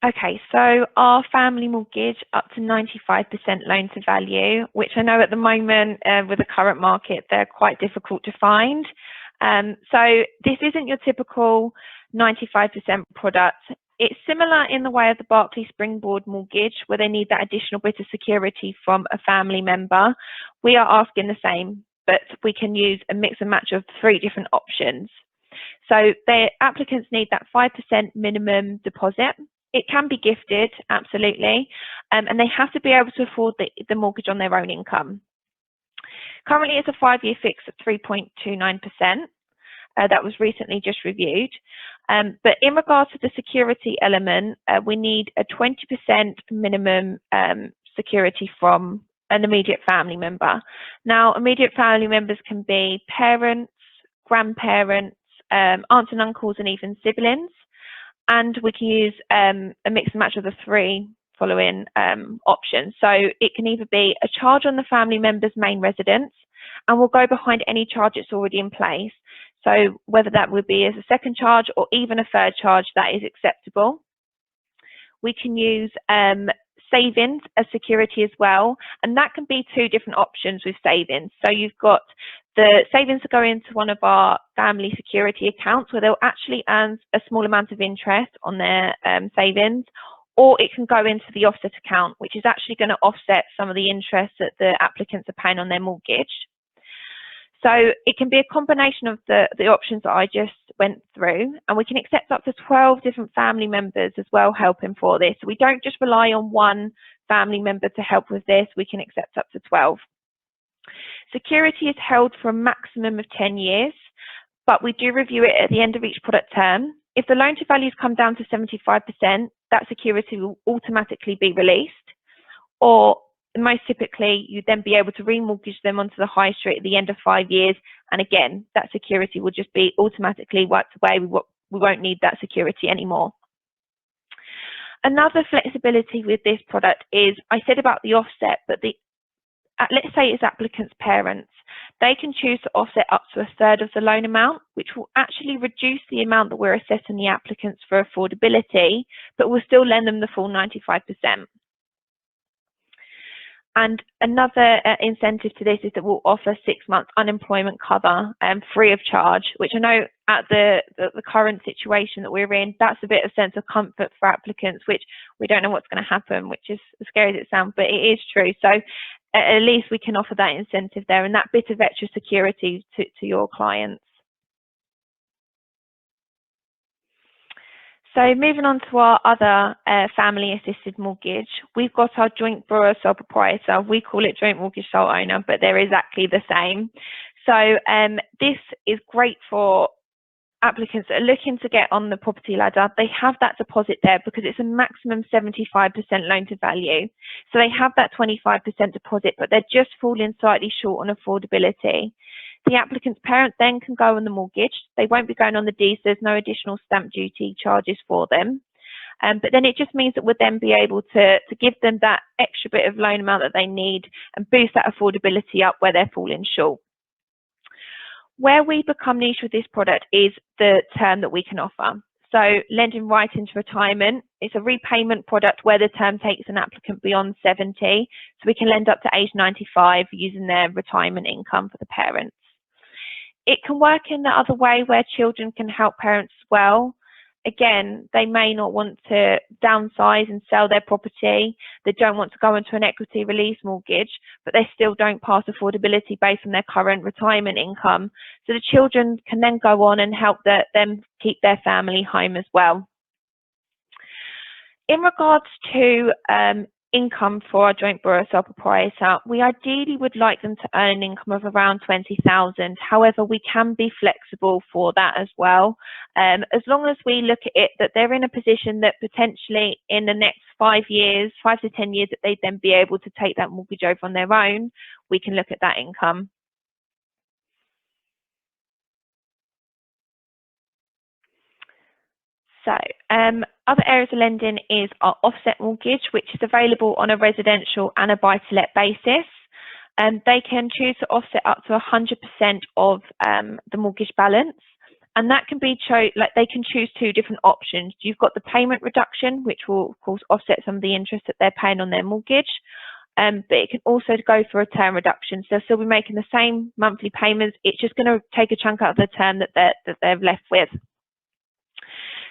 [SPEAKER 5] Okay, so our family mortgage up to 95% loan to value, which I know at the moment with the current market, they're quite difficult to find. So this isn't your typical 95% product. It's similar in the way of the Barclays Springboard mortgage, where they need that additional bit of security from a family member. We are asking the same, but we can use a mix and match of 3 different options. So the applicants need that 5% minimum deposit. It can be gifted, absolutely, and they have to be able to afford the mortgage on their own income. Currently, it's a 5-year fix at 3.29%. That was recently just reviewed. But in regards to the security element, we need a 20% minimum security from an immediate family member. Now, immediate family members can be parents, grandparents, aunts and uncles, and even siblings. And we can use a mix and match of the 3 following options. So it can either be a charge on the family member's main residence, and we'll go behind any charge that's already in place. So whether that would be as a second charge or even a third charge, that is acceptable. We can use savings as security as well, and that can be 2 different options with savings. So you've got the savings that go into one of our family security accounts, where they'll actually earn a small amount of interest on their savings, or it can go into the offset account, which is actually going to offset some of the interest that the applicants are paying on their mortgage. So it can be a combination of the options that I just went through, and we can accept up to 12 different family members as well helping for this. So we don't just rely on one family member to help with this, we can accept up to 12. Security is held for a maximum of 10 years, but we do review it at the end of each product term. If the loan to values come down to 75%, that security will automatically be released, or most typically you'd then be able to remortgage them onto the high street at the end of 5 years, and again that security will just be automatically wiped away. We won't need that security anymore. Another flexibility with this product is, I said about the offset, but let's say it's applicants' parents, they can choose to offset up to 1/3 of the loan amount, which will actually reduce the amount that we're assessing the applicants for affordability, but will still lend them the full 95%. And another incentive to this is that we'll offer 6-month unemployment cover free of charge, which I know at the current situation that we're in, that's a bit of sense of comfort for applicants, which we don't know what's going to happen, which is as scary as it sounds, but it is true. So at least we can offer that incentive there and that bit of extra security to your clients. So moving on to our other family assisted mortgage, we've got our joint borrower sole proprietor. We call it joint mortgage sole owner, but they're exactly the same. So this is great for applicants that are looking to get on the property ladder. They have that deposit there because it's a maximum 75% loan to value. So they have that 25% deposit, but they're just falling slightly short on affordability. The applicant's parent then can go on the mortgage. They won't be going on the deeds. There's no additional stamp duty charges for them. But then it just means that we'll then be able to give them that extra bit of loan amount that they need and boost that affordability up where they're falling short. Where we become niche with this product is the term that we can offer. So lending right into retirement, it's a repayment product where the term takes an applicant beyond 70. So we can lend up to age 95 using their retirement income for the parents. It can work in the other way where children can help parents as well. Again, they may not want to downsize and sell their property. They don't want to go into an equity release mortgage, but they still don't pass affordability based on their current retirement income. So the children can then go on and help them keep their family home as well. In regards to income for our joint borrower sole proprietor, we ideally would like them to earn an income of around 20,000. However, we can be flexible for that as well. As long as we look at it that they're in a position that potentially in the next 5 to 10 years, that they'd then be able to take that mortgage over on their own, we can look at that income. So other areas of lending is our offset mortgage, which is available on a residential and a buy-to-let basis. They can choose to offset up to 100% of the mortgage balance. And that can be, they can choose 2 different options. You've got the payment reduction, which will of course offset some of the interest that they're paying on their mortgage. But it can also go for a term reduction. So they'll still be making the same monthly payments. It's just going to take a chunk out of the term that they're left with.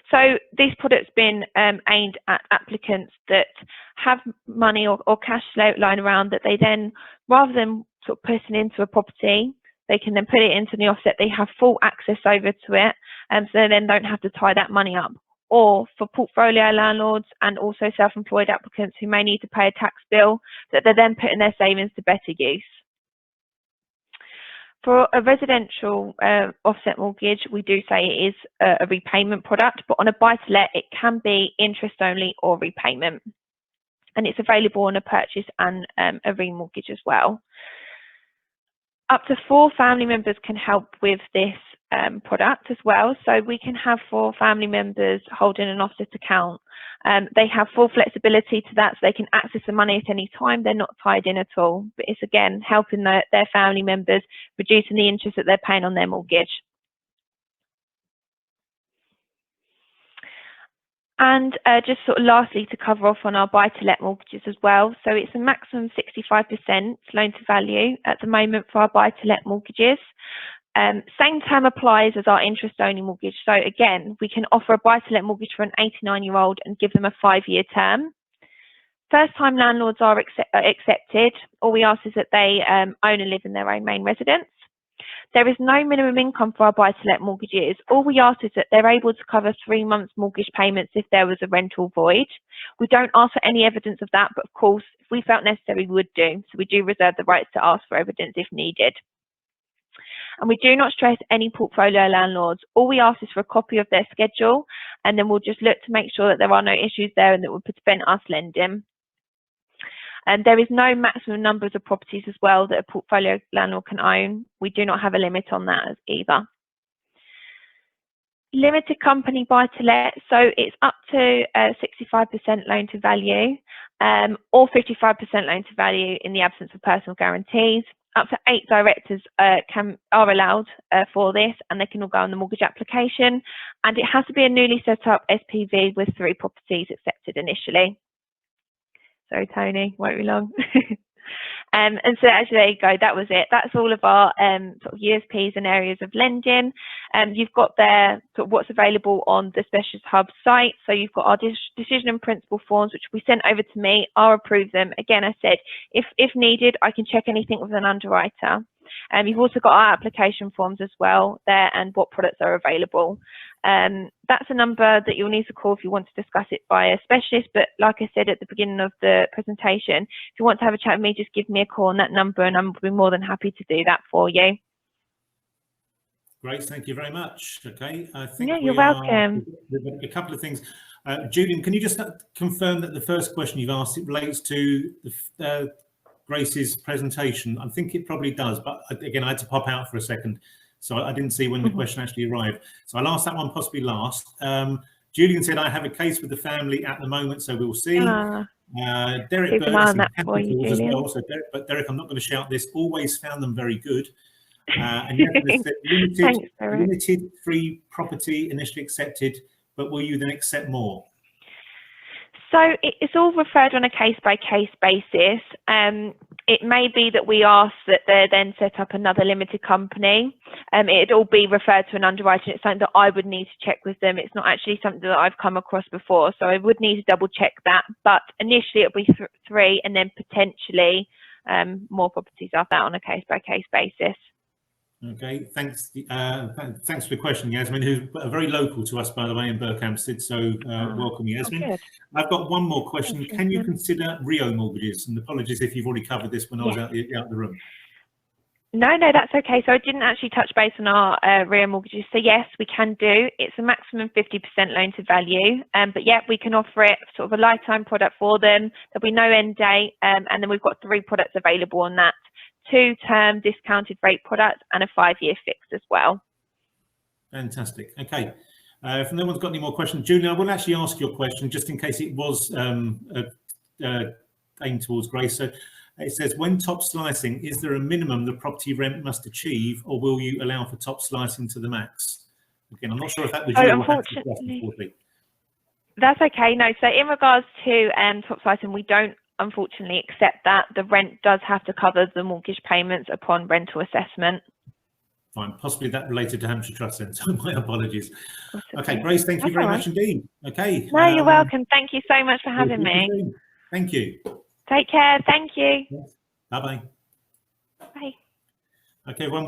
[SPEAKER 5] So this product's been aimed at applicants that have money or cash lying around that they then, rather than sort of putting into a property, they can then put it into the offset. They have full access over to it, so they then don't have to tie that money up. Or for portfolio landlords and also self-employed applicants who may need to pay a tax bill, that they're then putting their savings to better use. For a residential offset mortgage, we do say it is a repayment product, but on a buy-to-let, it can be interest only or repayment. And it's available on a purchase and a remortgage as well. Up to 4 family members can help with this product as well. So we can have 4 family members holding an offset account. They have full flexibility to that, so they can access the money at any time. They're not tied in at all. But it's again helping their family members, reducing the interest that they're paying on their mortgage. And just sort of lastly, to cover off on our buy-to-let mortgages as well. So it's a maximum 65% loan to value at the moment for our buy-to-let mortgages. Same term applies as our interest-only mortgage. So again, we can offer a buy-to-let mortgage for an 89-year-old and give them a 5-year term. First-time landlords are accepted. All we ask is that they own and live in their own main residence. There is no minimum income for our buy-to-let mortgages. All we ask is that they're able to cover 3 months mortgage payments if there was a rental void. We don't ask for any evidence of that, but of course, if we felt necessary, we would do. So we do reserve the rights to ask for evidence if needed. And we do not stress any portfolio landlords. All we ask is for a copy of their schedule, and then we'll just look to make sure that there are no issues there and that would prevent us lending. And there is no maximum numbers of properties as well that a portfolio landlord can own. We do not have a limit on that either. Limited company buy-to-let, so it's up to 65% loan to value or 55% loan to value in the absence of personal guarantees. Up to 8 directors are allowed for this, and they can all go on the mortgage application. And it has to be a newly set up SPV with 3 properties accepted initially. Sorry, Tony, won't be long. And so actually, there you go. That was it. That's all of our sort of USPs and areas of lending. You've got there sort of what's available on the Specialist Hub site. So you've got our decision and principle forms, which we sent over to me. I'll approve them. Again, I said, if needed, I can check anything with an underwriter. You've also got our application forms as well there and what products are available. That's a number that you'll need to call if you want to discuss it via a specialist. But like I said at the beginning of the presentation, if you want to have a chat with me, just give me a call on that number and I'll be more than happy to do that for you.
[SPEAKER 1] Great, thank you very much. Okay, I think
[SPEAKER 5] you're welcome.
[SPEAKER 1] A couple of things. Julian, can you just confirm that the first question you've asked, it relates to Grace's presentation? I think it probably does, but again, I had to pop out for a second, so I didn't see when the question actually arrived. So I'll ask that one possibly last. Julian said, I have a case with the family at the moment, so we'll see. Derek Burns as well. So Derek, I'm not going to shout this, always found them very good. And you said limited 3 property initially accepted, but will you then accept more?
[SPEAKER 5] So it's all referred on a case-by-case basis. It may be that we ask that they then set up another limited company. It'd all be referred to an underwriter. It's something that I would need to check with them. It's not actually something that I've come across before, so I would need to double check that. But initially it'll be 3 and then potentially more properties after that on a case-by-case basis.
[SPEAKER 1] Okay, thanks. Thanks for the question, Yasmin, who's very local to us, by the way, in Berkhamsted. So welcome, Yasmin. I've got one more question. Can you consider RIO mortgages? And apologies if you've already covered this when I was out the room.
[SPEAKER 5] No, that's okay. So I didn't actually touch base on our RIO mortgages. So yes, we can do. It's a maximum 50% loan to value. But yeah, we can offer it sort of a lifetime product for them. There'll be no end date. And then we've got 3 products available on that. 2-term discounted rate product and a 5-year fixed as well.
[SPEAKER 1] Fantastic. Okay. If no one's got any more questions, Julian, I will actually ask your question just in case it was aimed towards Grace. So it says, when top slicing, is there a minimum the property rent must achieve, or will you allow for top slicing to the max? Again, I'm not sure if that was you.
[SPEAKER 5] Unfortunately, that's okay. No, so in regards to top slicing, we don't unfortunately accept that. The rent does have to cover the mortgage payments upon rental assessment.
[SPEAKER 1] Fine, possibly that related to Hampshire Trust then, so my apologies. Okay, Grace, thank you very much indeed. Okay.
[SPEAKER 5] No, you're welcome. Thank you so much for having me.
[SPEAKER 1] Thank you.
[SPEAKER 5] Take care. Thank you.
[SPEAKER 1] Bye-bye.
[SPEAKER 5] Bye.
[SPEAKER 1] Okay, everyone.